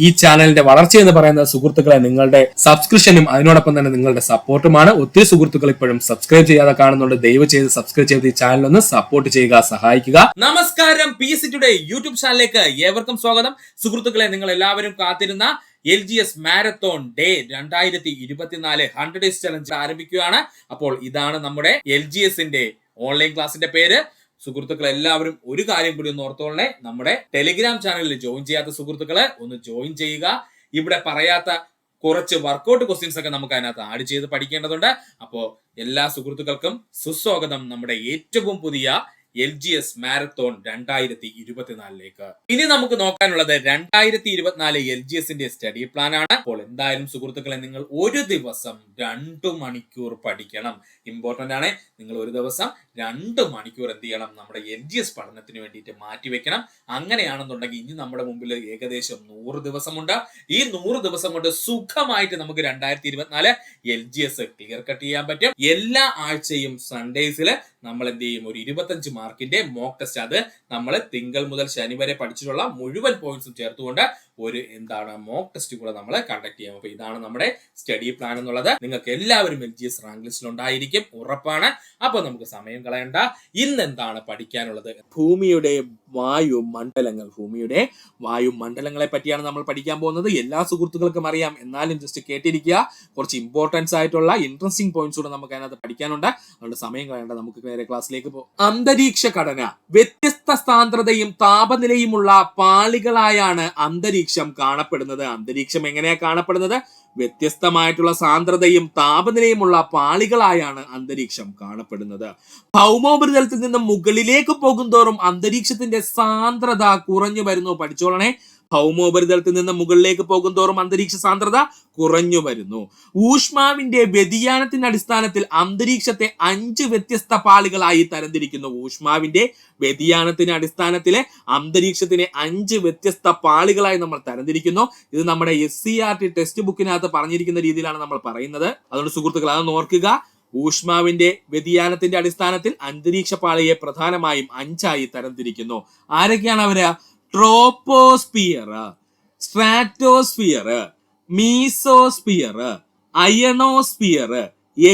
ഈ ചാനലിന്റെ വളർച്ച എന്ന് പറയുന്ന സുഹൃത്തുക്കളെ നിങ്ങളുടെ സബ്സ്ക്രിപ്ഷനും അതിനോടൊപ്പം തന്നെ നിങ്ങളുടെ സപ്പോർട്ടുമാണ്. ഒത്തിരി സുഹൃത്തുക്കൾ ഇപ്പോഴും സബ്സ്ക്രൈബ് ചെയ്യാതെ കാണുന്നുണ്ട്. ദയവ് ചെയ്ത് സബ്സ്ക്രൈബ് ചെയ്ത് ഈ ചാനൽ ഒന്ന് സപ്പോർട്ട് ചെയ്യുക, സഹായിക്കുക. നമസ്കാരം, PSC ടുഡേ യൂട്യൂബ് ചാനലിലേക്ക് ഏവർക്കും സ്വാഗതം. സുഹൃത്തുക്കളെ, നിങ്ങൾ എല്ലാവരും കാത്തിരുന്ന LGS marathon day 2024 100 days challenge ആരംഭിക്കുകയാണ്. അപ്പോൾ ഇതാണ് നമ്മുടെ LGSന്റെ ഓൺലൈൻ ക്ലാസിന്റെ പേര്. സുഹൃത്തുക്കൾ എല്ലാവരും ഒരു കാര്യം കൂടി ഒന്ന് ഓർത്തോളണേ, നമ്മുടെ ടെലിഗ്രാം ചാനലിൽ ജോയിൻ ചെയ്യാത്ത സുഹൃത്തുക്കളെ ഒന്ന് ജോയിൻ ചെയ്യുക. ഇവിടെ പറയാത്ത കുറച്ച് വർക്കൗട്ട് ക്വസ്റ്റ്യൻസ് ഒക്കെ നമുക്ക് അതിനകത്ത് ആഡ് ചെയ്ത് പഠിക്കേണ്ടതുണ്ട്. അപ്പോൾ എല്ലാ സുഹൃത്തുക്കൾക്കും സുസ്വാഗതം നമ്മുടെ ഏറ്റവും പുതിയ LGS മാരത്തോൺ 2024ലേക്ക്. ഇനി നമുക്ക് നോക്കാനുള്ളത് 2024 LGSന്റെ സ്റ്റഡി പ്ലാൻ ആണ്. അപ്പോൾ എന്തായാലും സുഹൃത്തുക്കളെ, നിങ്ങൾ ഒരു ദിവസം 2 മണിക്കൂർ പഠിക്കണം. ഇമ്പോർട്ടന്റ് ആണ്. നിങ്ങൾ ഒരു ദിവസം 2 മണിക്കൂർ എന്ത് ചെയ്യണം? നമ്മുടെ LGS പഠനത്തിന് വേണ്ടിയിട്ട് മാറ്റിവെക്കണം. അങ്ങനെയാണെന്നുണ്ടെങ്കിൽ ഇനി നമ്മുടെ മുമ്പിൽ ഏകദേശം 100 ദിവസമുണ്ട്. ഈ 100 ദിവസം കൊണ്ട് സുഖമായിട്ട് നമുക്ക് 2024 LGS ക്ലിയർ കട്ട് ചെയ്യാൻ പറ്റും. എല്ലാ ആഴ്ചയും സൺഡേസിൽ നമ്മൾ എന്ത് ചെയ്യും? ഒരു 25 മാർക്കിന്റെ മോക്ക് ടെസ്റ്റ്. അത് നമ്മൾ തിങ്കൾ മുതൽ ശനി വരെ പഠിച്ചിട്ടുള്ള മുഴുവൻ പോയിന്റ്സും ചേർത്തുകൊണ്ട് ഒരു മോക്ക് ടെസ്റ്റ് കൂടെ നമ്മൾ കണ്ടക്ട് ചെയ്യാം. അപ്പൊ ഇതാണ് നമ്മുടെ സ്റ്റഡി പ്ലാൻ എന്നുള്ളത്. നിങ്ങൾക്ക് എല്ലാവരും LGS റാങ്ക് ലിസ്റ്റിൽ ഉണ്ടായിരിക്കും, ഉറപ്പാണ്. അപ്പൊ നമുക്ക് സമയം കളയണ്ട. ഇന്ന് എന്താണ് പഠിക്കാനുള്ളത്? ഭൂമിയുടെ വായുമണ്ഡലങ്ങളെ പറ്റിയാണ് നമ്മൾ പഠിക്കാൻ പോകുന്നത്. എല്ലാ സുഹൃത്തുക്കൾക്കും അറിയാം, എന്നാലും ജസ്റ്റ് കേട്ടിരിക്കുക. കുറച്ച് ഇമ്പോർട്ടൻസ് ആയിട്ടുള്ള ഇൻട്രസ്റ്റിംഗ് പോയിന്റ്സ് കൂടെ നമുക്ക് അതിനകത്ത് പഠിക്കാനുണ്ട്. അതുകൊണ്ട് സമയം കളയണ്ട, നമുക്ക് നേരെ ക്ലാസ്സിലേക്ക് പോകും. അന്തരീക്ഷ ഘടന. വ്യത്യസ്ത സാന്ദ്രതയും താപനിലയുമുള്ള പാളികളായാണ് അന്തരീക്ഷം കാണപ്പെടുന്നത്. അന്തരീക്ഷം എങ്ങനെയാ കാണപ്പെടുന്നത്? വ്യത്യസ്തമായിട്ടുള്ള സാന്ദ്രതയും താപനിലയുമുള്ള പാളികളായാണ് അന്തരീക്ഷം കാണപ്പെടുന്നത്. ഭൗമോപരിതലത്തിൽ നിന്ന് മുകളിലേക്ക് പോകുന്തോറും അന്തരീക്ഷത്തിന്റെ സാന്ദ്രത കുറഞ്ഞു വരുന്നു. പഠിച്ചോളണേ, ഭൗമോപരിതലത്തിൽ നിന്ന് മുകളിലേക്ക് പോകുന്തോറും അന്തരീക്ഷ സാന്ദ്രത കുറഞ്ഞു വരുന്നു. ഊഷ്മാവിന്റെ വ്യതിയാനത്തിന്റെ അടിസ്ഥാനത്തിൽ അന്തരീക്ഷത്തെ 5 വ്യത്യസ്ത പാളികളായി തരംതിരിക്കുന്നു. ഊഷ്മാവിന്റെ വ്യതിയാനത്തിന്റെ അടിസ്ഥാനത്തിലെ അന്തരീക്ഷത്തിനെ 5 വ്യത്യസ്ത പാളികളായി നമ്മൾ തരംതിരിക്കുന്നു. ഇത് നമ്മുടെ SCERT ടെക്സ്റ്റ് ബുക്കിനകത്ത് പറഞ്ഞിരിക്കുന്ന രീതിയിലാണ് നമ്മൾ പറയുന്നത്. അതുകൊണ്ട് സുഹൃത്തുക്കൾ അതൊന്ന് ഓർക്കുക. ഊഷ്മാവിന്റെ വ്യതിയാനത്തിന്റെ അടിസ്ഥാനത്തിൽ അന്തരീക്ഷ പാളിയെ പ്രധാനമായും 5ആയി തരംതിരിക്കുന്നു. ആരൊക്കെയാണ് അവര്? Troposphere, stratosphere, mesosphere, ionosphere,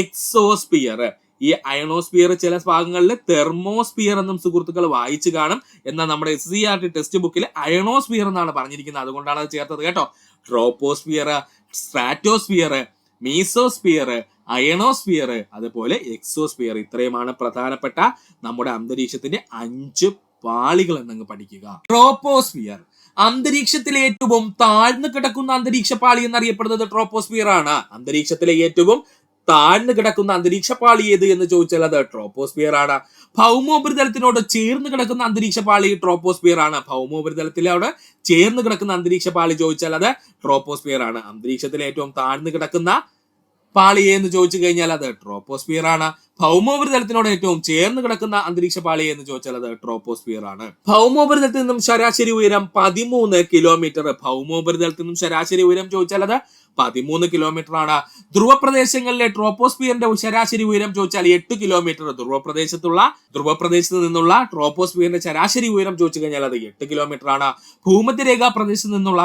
exosphere. ഈ അയണോസ്ഫിയർ ചില ഭാഗങ്ങളിൽ തെർമോസ്ഫിയർ എന്നും സുഹൃത്തുക്കൾ വായിച്ചു കാണും. എന്നാൽ നമ്മുടെ SCERT ടെക്സ്റ്റ് ബുക്കിൽ അയണോസ്ഫിയർ എന്നാണ് പറഞ്ഞിരിക്കുന്നത്. അതുകൊണ്ടാണ് അത് ചേർത്തത് കേട്ടോ. ട്രോപ്പോസ്ഫിയർ, സ്ട്രാറ്റോസ്ഫിയർ, മീസോസ്ഫിയർ, അയണോസ്ഫിയർ, അതുപോലെ എക്സോസ്ഫിയർ. ഇത്രയുമാണ് പ്രധാനപ്പെട്ട നമ്മുടെ അന്തരീക്ഷത്തിന്റെ 5 പാളികൾ എന്നങ്ങ് പഠിക്കുക. ട്രോപ്പോസ്ഫിയർ അന്തരീക്ഷത്തിലെ ഏറ്റവും താഴ്ന്നു കിടക്കുന്ന അന്തരീക്ഷ പാളി എന്നറിയപ്പെടുന്നത് ട്രോപ്പോസ്ഫിയർ ആണ്. അന്തരീക്ഷത്തിലെ ഏറ്റവും താഴ്ന്നു കിടക്കുന്ന അന്തരീക്ഷ പാളി ഏത് എന്ന് ചോദിച്ചാൽ അത് ട്രോപ്പോസ്ഫിയർ ആണ്. ഭൗമോപരിതലത്തിനോട് ചേർന്ന് കിടക്കുന്ന അന്തരീക്ഷ പാളി ട്രോപ്പോസ്ഫിയർ ആണ്. ഭൗമോപരിതലത്തിനോട് ചേർന്ന് കിടക്കുന്ന അന്തരീക്ഷ പാളി ചോദിച്ചാൽ അത് ട്രോപ്പോസ്ഫിയർ ആണ്. അന്തരീക്ഷത്തിലെ ഏറ്റവും താഴ്ന്നു കിടക്കുന്ന പാളിയെ എന്ന് ചോദിച്ചു കഴിഞ്ഞാൽ അത് ട്രോപ്പോസ്ഫിയർ ആണ്. ഭൗമോപരിതലത്തിനോട് ഏറ്റവും ചേർന്ന് കിടക്കുന്ന അന്തരീക്ഷ പാളിയെ എന്ന് ചോദിച്ചാൽ അത് ട്രോപ്പോസ്ഫിയർ ആണ്. ഭൗമോപരിതലത്തിൽ നിന്നും ശരാശരി ഉയരം 13 കിലോമീറ്റർ. ഭൗമോപരിതലത്തിൽ നിന്നും ശരാശരി ഉയരം ചോദിച്ചാൽ അത് 13 കിലോമീറ്റർ ആണ്. ധ്രുവപ്രദേശങ്ങളിലെ ട്രോപ്പോസ്ഫിയറിന്റെ ശരാശരി ഉയരം ചോദിച്ചാൽ 8 കിലോമീറ്റർ. ധ്രുവപ്രദേശത്ത് നിന്നുള്ള ട്രോപ്പോസ്ഫിയറിന്റെ ശരാശരി ഉയരം ചോദിച്ചു കഴിഞ്ഞാൽ അത് 8 കിലോമീറ്റർ ആണ്. ഭൂമധ്യരേഖാ പ്രദേശത്ത് നിന്നുള്ള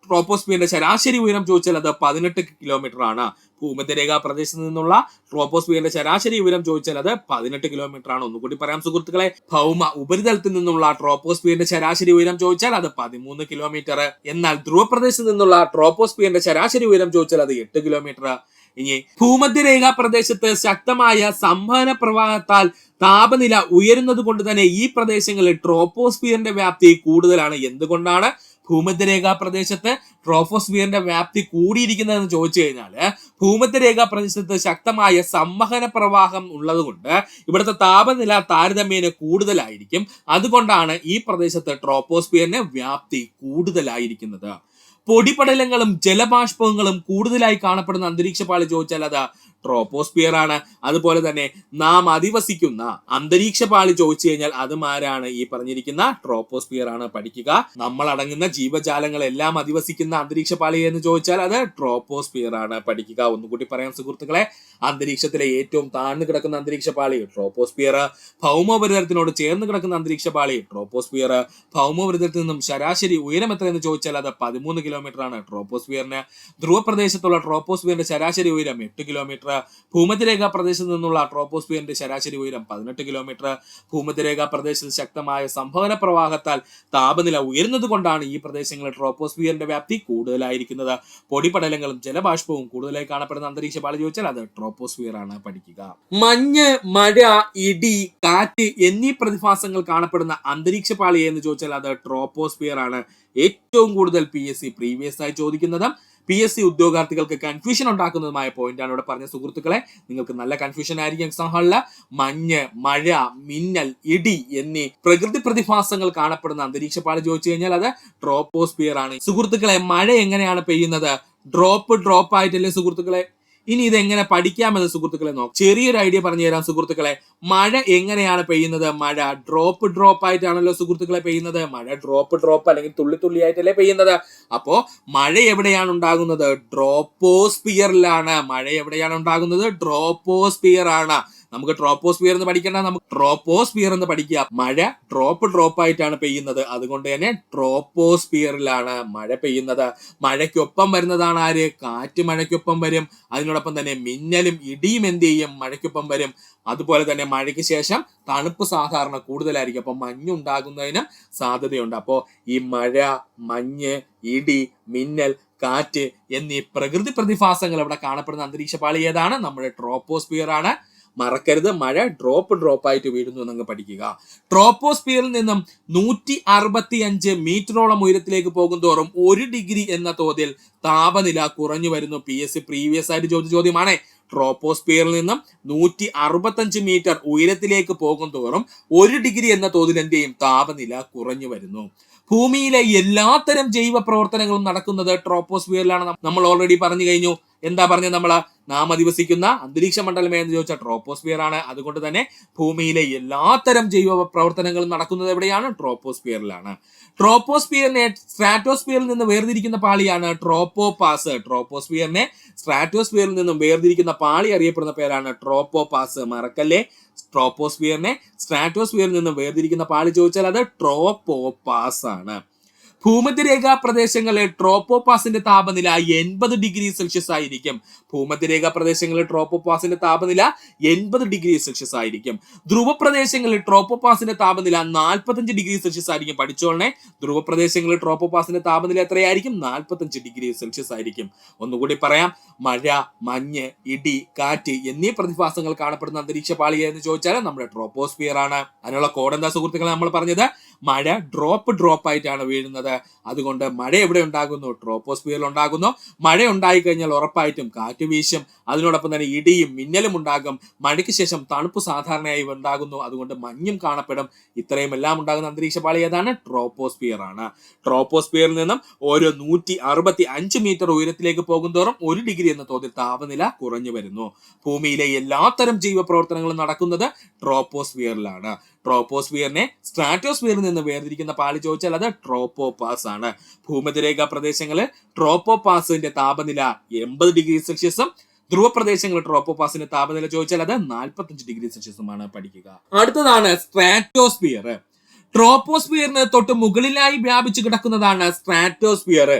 ട്രോപ്പോസ്ഫിയറിന്റെ ശരാശരി ഉയരം ചോദിച്ചാൽ അത് 18 കിലോമീറ്റർ ആണ്. ഭൂമധ്യരേഖാ പ്രദേശത്ത് നിന്നുള്ള ട്രോപ്പോസ്ഫിയറിന്റെ ശരാശരി ഉയരം ചോദിച്ചാൽ അത് 18 കിലോമീറ്റർ ആണ്. ഒന്നുകൂടി പറയാം സുഹൃത്തുക്കളെ, ഭൗമ ഉപരിതലത്തിൽ നിന്നുള്ള ട്രോപ്പോസ്ഫിയറിന്റെ ശരാശരി ഉയരം ചോദിച്ചാൽ അത് 13 കിലോമീറ്റർ. എന്നാൽ ധ്രുവപ്രദേശത്ത് നിന്നുള്ള ട്രോപ്പോസ്ഫിയറിന്റെ ശരാശരി ഉയരം ചോദിച്ചാൽ അത് 8 കിലോമീറ്റർ. ഇനി ഭൂമധ്യരേഖാ പ്രദേശത്ത് ശക്തമായ സംവഹന പ്രവാഹത്താൽ താപനില ഉയരുന്നത് കൊണ്ട് തന്നെ ഈ പ്രദേശങ്ങളിൽ ട്രോപ്പോസ്ഫിയറിന്റെ വ്യാപ്തി കൂടുതലാണ്. എന്തുകൊണ്ടാണ് ഭൂമധ്യരേഖാ പ്രദേശത്ത് ട്രോപ്പോസ്ഫിയറിന്റെ വ്യാപ്തി കൂടിയിരിക്കുന്നതെന്ന് ചോദിച്ചു കഴിഞ്ഞാൽ, ഭൂമധ്യരേഖാ പ്രദേശത്ത് ശക്തമായ സംവഹന പ്രവാഹം ഉള്ളത് കൊണ്ട് ഇവിടുത്തെ താപനില താരതമ്യേന കൂടുതലായിരിക്കും. അതുകൊണ്ടാണ് ഈ പ്രദേശത്ത് ട്രോപ്പോസ്ഫിയറിന്റെ വ്യാപ്തി കൂടുതലായിരിക്കുന്നത്. പൊടിപടലങ്ങളും ജലബാഷ്പങ്ങളും കൂടുതലായി കാണപ്പെടുന്ന അന്തരീക്ഷ പാളി ചോദിച്ചാൽ അത് ട്രോപ്പോസ്ഫിയർ ആണ്. അതുപോലെ തന്നെ നാം അധിവസിക്കുന്ന അന്തരീക്ഷ പാളി ചോദിച്ചു കഴിഞ്ഞാൽ അതും ആരാണ്? ഈ പറഞ്ഞിരിക്കുന്ന ട്രോപ്പോസ്ഫിയർ ആണ് പഠിക്കുക. നമ്മൾ അടങ്ങുന്ന ജീവജാലങ്ങളെല്ലാം അധിവസിക്കുന്ന അന്തരീക്ഷ പാളി എന്ന് ചോദിച്ചാൽ അത് ട്രോപ്പോസ്ഫിയർ ആണ് പഠിക്കുക. ഒന്നുകൂടി പറയാം സുഹൃത്തുക്കളെ, അന്തരീക്ഷത്തിലെ ഏറ്റവും താഴ്ന്നു കിടക്കുന്ന അന്തരീക്ഷ പാളി ട്രോപ്പോസ്ഫിയർ. ഭൗമോപരിതലത്തിനോട് ചേർന്ന് കിടക്കുന്ന അന്തരീക്ഷ പാളി ട്രോപ്പോസ്ഫിയർ. ഭൗമോപരിതലത്തിൽ നിന്നും ശരാശരി ഉയരം എത്രയെന്ന് ചോദിച്ചാൽ അത് 13 കിലോമീറ്റർ ആണ് ട്രോപ്പോസ്ഫിയറിന്. ധ്രുവപ്രദേശത്തുള്ള ട്രോപ്പോസ്ഫിയറിന്റെ ശരാശരി ഉയരം 8 കിലോമീറ്റർ. ഭൂമധ്യരേഖാ പ്രദേശത്ത് നിന്നുള്ള ട്രോപ്പോസ്ഫിയറിന്റെ ശരാശരി ഉയരം 18 കിലോമീറ്റർ. ഭൂമധ്യരേഖാ പ്രദേശത്ത് ശക്തമായ സംഭവന പ്രവാഹത്താൽ താപനില ഉയരുന്നത് കൊണ്ടാണ് ഈ പ്രദേശങ്ങളിൽ ട്രോപ്പോസ്ഫിയറിന്റെ വ്യാപ്തി കൂടുതലായിരിക്കുന്നത്. പൊടിപടലങ്ങളും ജലബാഷ്പവും കൂടുതലായി കാണപ്പെടുന്ന അന്തരീക്ഷ പാളി ചോദിച്ചാൽ അത് ട്രോപ്പോസ്ഫിയർ ആണ് പഠിക്കുക. മഞ്ഞ്, മഴ, ഇടി, കാറ്റ് എന്നീ പ്രതിഭാസങ്ങൾ കാണപ്പെടുന്ന അന്തരീക്ഷ പാളി എന്ന് ചോദിച്ചാൽ അത് ട്രോപ്പോസ്ഫിയർ ആണ്. ഏറ്റവും കൂടുതൽ PSC പ്രീവിയസ് ആയി ചോദിക്കുന്നതും PSC ഉദ്യോഗാർത്ഥികൾക്ക് കൺഫ്യൂഷൻ ഉണ്ടാക്കുന്നതുമായ പോയിന്റ് ആണ് ഇവിടെ പറഞ്ഞ സുഹൃത്തുക്കളെ. നിങ്ങൾക്ക് നല്ല കൺഫ്യൂഷൻ ആയിരിക്കും എക്സാം ഹാളില്. മഞ്ഞ്, മഴ, മിന്നൽ, ഇടി എന്നീ പ്രകൃതി പ്രതിഭാസങ്ങൾ കാണപ്പെടുന്ന അന്തരീക്ഷ പാളി ചോദിച്ചു കഴിഞ്ഞാൽ അത് ട്രോപ്പോസ്ഫിയർ ആണ്. സുഹൃത്തുക്കളെ, മഴ എങ്ങനെയാണ് പെയ്യുന്നത്? ഡ്രോപ്പ് ആയിട്ടല്ലേ സുഹൃത്തുക്കളെ? ഇനി ഇത് എങ്ങനെ പഠിക്കാമെന്ന് സുഹൃത്തുക്കളെ നോക്കാം. ചെറിയൊരു ഐഡിയ പറഞ്ഞു തരാം സുഹൃത്തുക്കളെ. മഴ എങ്ങനെയാണ് പെയ്യുന്നത്? മഴ ഡ്രോപ്പ് ആയിട്ടാണല്ലോ സുഹൃത്തുക്കളെ പെയ്യുന്നത്. മഴ ഡ്രോപ്പ് അല്ലെങ്കിൽ തുള്ളി ആയിട്ടല്ലേ പെയ്യുന്നത്. അപ്പോ മഴ എവിടെയാണ് ഉണ്ടാകുന്നത്? ട്രോപ്പോസ്ഫിയറിലാണ്. മഴ എവിടെയാണ് ഉണ്ടാകുന്നത്? ട്രോപ്പോസ്ഫിയർ ആണ്. നമുക്ക് ട്രോപ്പോസ്ഫിയർ എന്ന് പഠിക്കേണ്ട, നമുക്ക് ട്രോപ്പോസ്ഫിയർ എന്ന് പഠിക്കുക. മഴ ഡ്രോപ്പ് ആയിട്ടാണ് പെയ്യുന്നത്. അതുകൊണ്ട് തന്നെ ട്രോപ്പോസ്ഫിയറിലാണ് മഴ പെയ്യുന്നത്. മഴയ്ക്കൊപ്പം വരുന്നതാണ് ആര്? കാറ്റ് മഴയ്ക്കൊപ്പം വരും. അതിനോടൊപ്പം തന്നെ മിന്നലും ഇടിയും എന്ത് ചെയ്യും? മഴയ്ക്കൊപ്പം വരും. അതുപോലെ തന്നെ മഴയ്ക്ക് ശേഷം തണുപ്പ് സാധാരണ കൂടുതലായിരിക്കും. അപ്പൊ മഞ്ഞുണ്ടാകുന്നതിനും സാധ്യതയുണ്ട്. അപ്പോ ഈ മഴ, മഞ്ഞ്, ഇടി, മിന്നൽ, കാറ്റ് എന്നീ പ്രകൃതി പ്രതിഭാസങ്ങൾ ഇവിടെ കാണപ്പെടുന്ന അന്തരീക്ഷ പാളി ഏതാണ്? നമ്മുടെ ട്രോപ്പോസ്ഫിയർ ആണ്. മറക്കരുത്, മഴ ഡ്രോപ്പ് ആയിട്ട് വീഴുന്നു എന്നങ്ങ് പഠിക്കുക. ട്രോപ്പോസ്ഫിയറിൽ നിന്നും 165 മീറ്ററോളം ഉയരത്തിലേക്ക് പോകും തോറും 1 ഡിഗ്രി എന്ന തോതിൽ താപനില കുറഞ്ഞു വരുന്നു. PSC പ്രീവിയസ് ആയിട്ട് ചോദിച്ച ചോദ്യമാണ്. ട്രോപ്പോസ്ഫിയറിൽ നിന്നും 165 മീറ്റർ ഉയരത്തിലേക്ക് പോകും തോറും 1 ഡിഗ്രി എന്ന തോതിൽ എന്ത് ചെയ്യും? താപനില കുറഞ്ഞു വരുന്നു. ഭൂമിയിലെ എല്ലാത്തരം ജൈവ പ്രവർത്തനങ്ങളും നടക്കുന്നത് ട്രോപ്പോസ്ഫിയറിലാണ്. നമ്മൾ ഓൾറെഡി പറഞ്ഞു കഴിഞ്ഞു. എന്താ പറഞ്ഞത്? നാം അധിവസിക്കുന്ന അന്തരീക്ഷ മണ്ഡലം എന്ന് ചോദിച്ചാൽ ട്രോപ്പോസ്ഫിയർ ആണ്. അതുകൊണ്ട് തന്നെ ഭൂമിയിലെ എല്ലാത്തരം ജൈവ പ്രവർത്തനങ്ങളും നടക്കുന്നത് എവിടെയാണ്? ട്രോപ്പോസ്ഫിയറിലാണ്. ട്രോപ്പോസ്ഫിയറിനെ സ്ട്രാറ്റോസ്ഫിയറിൽ നിന്ന് വേർതിരിക്കുന്ന പാളിയാണ് ട്രോപ്പോപാസ്. ട്രോപ്പോസ്ഫിയറിനെ സ്ട്രാറ്റോസ്ഫിയറിൽ നിന്നും വേർതിരിക്കുന്ന പാളി അറിയപ്പെടുന്ന പേരാണ് ട്രോപ്പോപാസ്. മറക്കല്ലേ, ട്രോപ്പോസ്ഫിയറിനെ സ്ട്രാറ്റോസ്ഫിയറിൽ നിന്നും വേർതിരിക്കുന്ന പാളി ചോദിച്ചാൽ അത് ട്രോപ്പോപാസ് ആണ്. ഭൂമധ്യരേഖാ പ്രദേശങ്ങളിൽ ട്രോപ്പോപാസിന്റെ താപനില 80 ഡിഗ്രി സെൽഷ്യസ് ആയിരിക്കും. ഭൂമധ്യരേഖാ പ്രദേശങ്ങളിൽ ട്രോപ്പോപാസിന്റെ താപനില 80 ഡിഗ്രി സെൽഷ്യസ് ആയിരിക്കും. ധ്രുവപ്രദേശങ്ങളിൽ ട്രോപ്പോപാസിന്റെ താപനില 45 ഡിഗ്രി സെൽഷ്യസ് ആയിരിക്കും. പഠിച്ചോളനെ, ധ്രുവപ്രദേശങ്ങളിൽ ട്രോപ്പോപാസിന്റെ താപനില എത്രയായിരിക്കും? 45 ഡിഗ്രി സെൽഷ്യസ് ആയിരിക്കും. ഒന്നുകൂടി പറയാം. മഴ, മഞ്ഞ്, ഇടി, കാറ്റ് എന്നീ പ്രതിഭാസങ്ങൾ കാണപ്പെടുന്ന അന്തരീക്ഷ പാളി എന്ന് ചോദിച്ചാൽ നമ്മുടെ ട്രോപ്പോസ്ഫിയർ ആണ്. അതിനുള്ള കോഡ് എന്താ സുഹൃത്തുക്കളെ? നമ്മൾ പറഞ്ഞത് മഴ ഡ്രോപ്പ് ആയിട്ടാണ് വീഴുന്നത്. അതുകൊണ്ട് മഴ എവിടെ ഉണ്ടാകുന്നു? ട്രോപ്പോസ്ഫിയറിൽ ഉണ്ടാകുന്നു. മഴ ഉണ്ടായി കഴിഞ്ഞാൽ ഉറപ്പായിട്ടും കാറ്റ് വീശും. അതിനോടൊപ്പം തന്നെ ഇടിയും മിന്നലും ഉണ്ടാകും. മഴയ്ക്ക് ശേഷം തണുപ്പ് സാധാരണയായി ഉണ്ടാകുന്നു. അതുകൊണ്ട് മഞ്ഞും കാണപ്പെടും. ഇത്രയും എല്ലാം ഉണ്ടാകുന്ന അന്തരീക്ഷ പാളി ഏതാണ്? ട്രോപ്പോസ്ഫിയർ ആണ്. ട്രോപ്പോസ്ഫിയറിൽ നിന്നും ഓരോ 165 മീറ്റർ ഉയരത്തിലേക്ക് പോകും തോറും 1 ഡിഗ്രി എന്ന തോതിൽ താപനില കുറഞ്ഞു വരുന്നു. ഭൂമിയിലെ എല്ലാത്തരം ജൈവ പ്രവർത്തനങ്ങളും നടക്കുന്നത് ട്രോപ്പോസ്ഫിയറിലാണ്. ട്രോപ്പോസ്ഫിയറിനെ സ്ട്രാറ്റോസ്ഫിയറിൽ നിന്ന് വേർതിരിക്കുന്ന പാളി ചോദിച്ചാൽ അത് ട്രോപ്പോപാസ് ആണ്. ഭൂമധ്യരേഖാ പ്രദേശങ്ങളിൽ ട്രോപ്പോപാസിന്റെ താപനില 80 ഡിഗ്രി സെൽഷ്യസും ധ്രുവപ്രദേശങ്ങളിൽ ട്രോപ്പോപാസിന്റെ താപനില ചോദിച്ചാൽ അത് 45 ഡിഗ്രി സെൽഷ്യസുമാണ് പഠിക്കുക. അടുത്തതാണ് സ്ട്രാറ്റോസ്ഫിയർ. ട്രോപ്പോസ്ഫിയറിന് തൊട്ട് മുകളിലായി വ്യാപിച്ചു കിടക്കുന്നതാണ് സ്ട്രാറ്റോസ്ഫിയർ.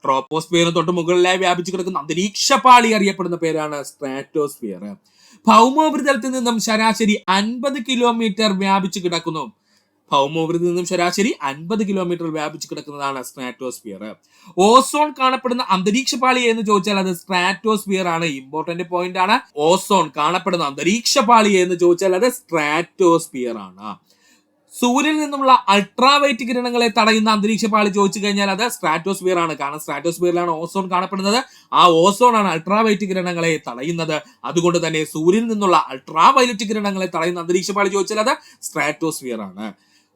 ട്രോപ്പോസ്ഫിയറിന് തൊട്ട് മുകളിലായി വ്യാപിച്ചു കിടക്കുന്ന അന്തരീക്ഷ പാളി അറിയപ്പെടുന്ന പേരാണ് സ്ട്രാറ്റോസ്ഫിയർ. ഭൗമോപരിതലത്തിൽ നിന്നും ശരാശരി 50 കിലോമീറ്റർ വ്യാപിച്ചു കിടക്കുന്നു. ഭൗമോപരിതലത്തിൽ നിന്നും ശരാശരി 50 കിലോമീറ്റർ വ്യാപിച്ചു കിടക്കുന്നതാണ് സ്ട്രാറ്റോസ്ഫിയർ. ഓസോൺ കാണപ്പെടുന്ന അന്തരീക്ഷ പാളി എന്ന് ചോദിച്ചാൽ അത് സ്ട്രാറ്റോസ്ഫിയർ ആണ്. ഇമ്പോർട്ടന്റ് പോയിന്റ് ആണ്. ഓസോൺ കാണപ്പെടുന്ന അന്തരീക്ഷ പാളി എന്ന് ചോദിച്ചാൽ അത് സ്ട്രാറ്റോസ്ഫിയർ ആണ്. സൂര്യനിൽ നിന്നുള്ള അൾട്രാവയലറ്റ് കിരണങ്ങളെ തടയുന്ന അന്തരീക്ഷ പാളി ചോദിച്ചു കഴിഞ്ഞാൽ അത് സ്ട്രാറ്റോസ്ഫിയർ ആണ്. കാരണം സ്ട്രാറ്റോസ്ഫിയറിലാണ് ഓസോൺ കാണപ്പെടുന്നത്. ആ ഓസോൺ ആണ് അൾട്രാവയലറ്റ് കിരണങ്ങളെ തടയുന്നത്. അതുകൊണ്ട് തന്നെ സൂര്യനിൽ നിന്നുള്ള അൾട്രാവയലറ്റ് കിരണങ്ങളെ തടയുന്ന അന്തരീക്ഷ പാളി ചോദിച്ചാൽ അത് സ്ട്രാറ്റോസ്ഫിയർ ആണ്.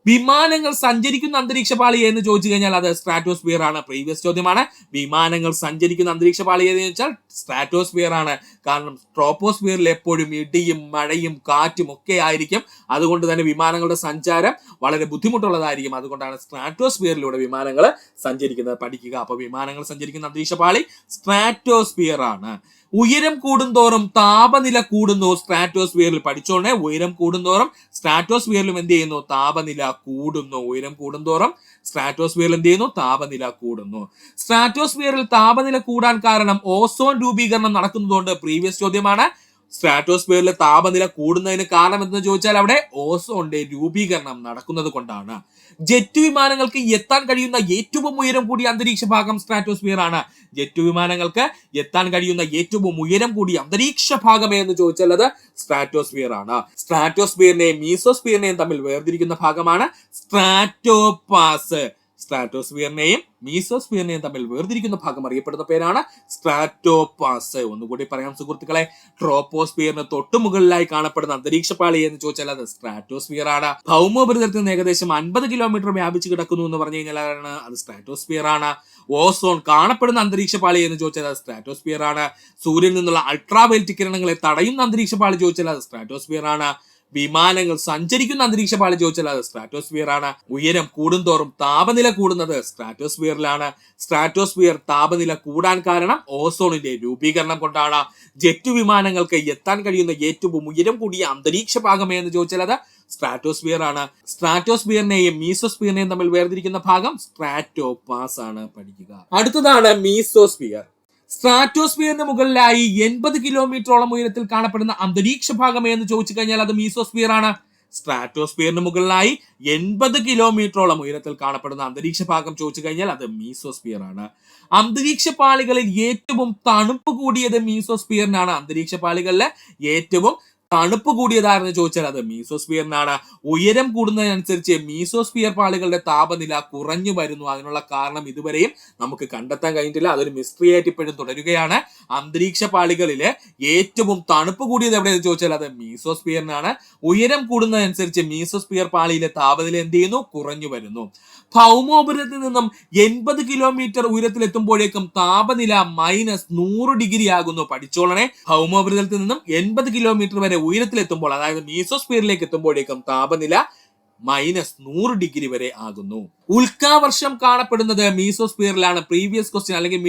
വിമാനങ്ങൾ സഞ്ചരിക്കുന്ന അന്തരീക്ഷ പാളി എന്ന് ചോദിച്ചു കഴിഞ്ഞാൽ അത് സ്ട്രാറ്റോസ്ഫിയർ ആണ്. പ്രീവിയസ് ചോദ്യമാണ്. വിമാനങ്ങൾ സഞ്ചരിക്കുന്ന അന്തരീക്ഷ പാളി എന്ന് വെച്ചാൽ സ്ട്രാറ്റോസ്ഫിയർ ആണ്. കാരണം ട്രോപ്പോസ്ഫിയറിൽ എപ്പോഴും ഇടിയും മഴയും കാറ്റും ഒക്കെ ആയിരിക്കും. അതുകൊണ്ട് തന്നെ വിമാനങ്ങളുടെ സഞ്ചാരം വളരെ ബുദ്ധിമുട്ടുള്ളതായിരിക്കും. അതുകൊണ്ടാണ് സ്ട്രാറ്റോസ്ഫിയറിലൂടെ വിമാനങ്ങൾ സഞ്ചരിക്കുന്നത്. പഠിക്കുക. അപ്പൊ വിമാനങ്ങൾ സഞ്ചരിക്കുന്ന അന്തരീക്ഷ പാളി സ്ട്രാറ്റോസ്ഫിയർ ആണ്. ഉയരം കൂടുന്തോറും താപനില കൂടുന്നു സ്ട്രാറ്റോസ്ഫിയറിൽ. പഠിച്ചോണേ, ഉയരം കൂടുന്തോറും സ്ട്രാറ്റോസ്ഫിയറിലും എന്ത് ചെയ്യുന്നു? താപനില കൂടുന്നു. ഉയരം കൂടുന്തോറും സ്ട്രാറ്റോസ്ഫിയറിൽ എന്ത് ചെയ്യുന്നു? താപനില കൂടുന്നു. സ്ട്രാറ്റോസ്ഫിയറിൽ താപനില കൂടാൻ കാരണം ഓസോൺ രൂപീകരണം നടക്കുന്നതുകൊണ്ട്. പ്രീവിയസ് ചോദ്യമാണ്. സ്ട്രാറ്റോസ്ഫിയറിൽ താപനില കൂടുന്നതിന് കാരണം എന്തെന്ന് ചോദിച്ചാൽ അവിടെ ഓസോണിന്റെ രൂപീകരണം നടക്കുന്നത് കൊണ്ടാണ്. ജെറ്റ് വിമാനങ്ങൾക്ക് എത്താൻ കഴിയുന്ന ഏറ്റവും ഉയരം കൂടിയ അന്തരീക്ഷ ഭാഗം സ്ട്രാറ്റോസ്ഫിയർ ആണ്. ജെറ്റ് വിമാനങ്ങൾക്ക് എത്താൻ കഴിയുന്ന ഏറ്റവും ഉയരം കൂടിയ അന്തരീക്ഷ ഭാഗം എന്ന് ചോദിച്ചാൽ അത് സ്ട്രാറ്റോസ്ഫിയർ ആണ്. സ്ട്രാറ്റോസ്ഫിയറിനെയും മീസോസ്ഫിയറിനെയും തമ്മിൽ വേർതിരിക്കുന്ന ഭാഗമാണ് സ്ട്രാറ്റോപാസ്. സ്ട്രാറ്റോസ്ഫിയറിനെയും മീസോസ്ഫിയറിനെയും തമ്മിൽ വേർതിരിക്കുന്ന ഭാഗം അറിയപ്പെടുന്ന പേരാണ് സ്ട്രാറ്റോപാസ്. ഒന്നുകൂടി പറയാം സുഹൃത്തുക്കളെ, ട്രോപ്പോസ്ഫിയറിന് തൊട്ടുമുകളിലായി കാണപ്പെടുന്ന അന്തരീക്ഷ പാളി എന്ന് ചോദിച്ചാൽ അത് സ്ട്രാറ്റോസ്ഫിയർ ആണ്. ഭൗമോപരിതലത്തിൽ നിന്ന് ഏകദേശം 50 കിലോമീറ്റർ വ്യാപിച്ചു കിടക്കുന്നു എന്ന് പറഞ്ഞു കഴിഞ്ഞാൽ അത് സ്ട്രാറ്റോസ്ഫിയർ ആണ്. ഓസോൺ കാണപ്പെടുന്ന അന്തരീക്ഷ പാളി എന്ന് ചോദിച്ചാൽ അത് സ്ട്രാറ്റോസ്ഫിയർ ആണ്. സൂര്യനിൽ നിന്നുള്ള അൾട്രാവയലറ്റ് കിരണങ്ങളെ തടയുന്ന അന്തരീക്ഷ പാളി ചോദിച്ചാൽ അത് സ്ട്രാറ്റോസ്ഫിയർ ആണ്. വിമാനങ്ങൾ സഞ്ചരിക്കുന്ന അന്തരീക്ഷ പാളി ചോദിച്ചാൽ അത് സ്ട്രാറ്റോസ്ഫിയർ ആണ്. ഉയരം കൂടുന്തോറും താപനില കൂടുന്നത് സ്ട്രാറ്റോസ്ഫിയറിലാണ്. സ്ട്രാറ്റോസ്ഫിയർ താപനില കൂടാൻ കാരണം ഓസോണിന്റെ രൂപീകരണം കൊണ്ടാണ്. ജെറ്റ് വിമാനങ്ങൾക്ക് എത്താൻ കഴിയുന്ന ഏറ്റവും ഉയരം കൂടിയ അന്തരീക്ഷ ഭാഗം എന്ന് ചോദിച്ചാൽ അത് സ്ട്രാറ്റോസ്ഫിയർ ആണ്. സ്ട്രാറ്റോസ്ഫിയറിനെയും മീസോസ്ഫിയറിനെയും തമ്മിൽ വേർതിരിക്കുന്ന ഭാഗം സ്ട്രാറ്റോപാസ് ആണ്. പഠിക്കുക. അടുത്തതാണ് മീസോസ്ഫിയർ. സ്ട്രാറ്റോസ്ഫിയറിന് മുകളിലായി 80 കിലോമീറ്ററോളം ഉയരത്തിൽ കാണപ്പെടുന്ന അന്തരീക്ഷ ഭാഗം എന്ന് ചോദിച്ചു കഴിഞ്ഞാൽ അത് മീസോസ്ഫിയർ ആണ്. സ്ട്രാറ്റോസ്ഫിയറിന് മുകളിലായി 80 കിലോമീറ്ററോളം ഉയരത്തിൽ കാണപ്പെടുന്ന അന്തരീക്ഷ ഭാഗം ചോദിച്ചു കഴിഞ്ഞാൽ അത് മീസോസ്ഫിയർ ആണ്. അന്തരീക്ഷ പാളികളിൽ ഏറ്റവും തണുപ്പ് കൂടിയത് മീസോസ്ഫിയറിനാണ്. അന്തരീക്ഷ പാളികളിലെ ഏറ്റവും തണുപ്പ് കൂടിയതാണെന്ന് ചോദിച്ചാൽ അത് മീസോസ്ഫിയറിനാണ്. ഉയരം കൂടുന്നതിനനുസരിച്ച് മീസോസ്ഫിയർ പാളികളുടെ താപനില കുറഞ്ഞു വരുന്നു. അതിനുള്ള കാരണം ഇതുവരെയും നമുക്ക് കണ്ടെത്താൻ കഴിഞ്ഞിട്ടില്ല. അതൊരു മിസ്റ്ററി ആയിട്ട് ഇപ്പോഴും തുടരുകയാണ്. അന്തരീക്ഷ പാളികളില് ഏറ്റവും തണുപ്പ് കൂടിയത് എവിടെയെന്ന് ചോദിച്ചാൽ അത് മീസോസ്ഫിയറിനാണ്. ഉയരം കൂടുന്നതനുസരിച്ച് മീസോസ്ഫിയർ പാളിയിലെ താപനില എന്ത് ചെയ്യുന്നു? കുറഞ്ഞു വരുന്നു. ഭൗമോപരിതലത്തിൽ നിന്നും 80 കിലോമീറ്റർ ഉയരത്തിലെത്തുമ്പോഴേക്കും താപനില -100 ഡിഗ്രി ആകുന്നു. പഠിച്ചോളണേ, ഭൗമോപരിതലത്തിൽ നിന്നും 80 കിലോമീറ്റർ വരെ ഉയരത്തിലെത്തുമ്പോൾ, അതായത് മീസോസ്ഫിയറിലേക്ക് എത്തുമ്പോഴേക്കും താപനില -100 ഡിഗ്രി വരെ ആകുന്നു. ഉൽക്കാവർഷം കാണപ്പെടുന്നത് മീസോസ്ഫിയറിലാണ്. പ്രീവിയസ് ക്വസ്റ്റ്യൻ അല്ലെങ്കിൽ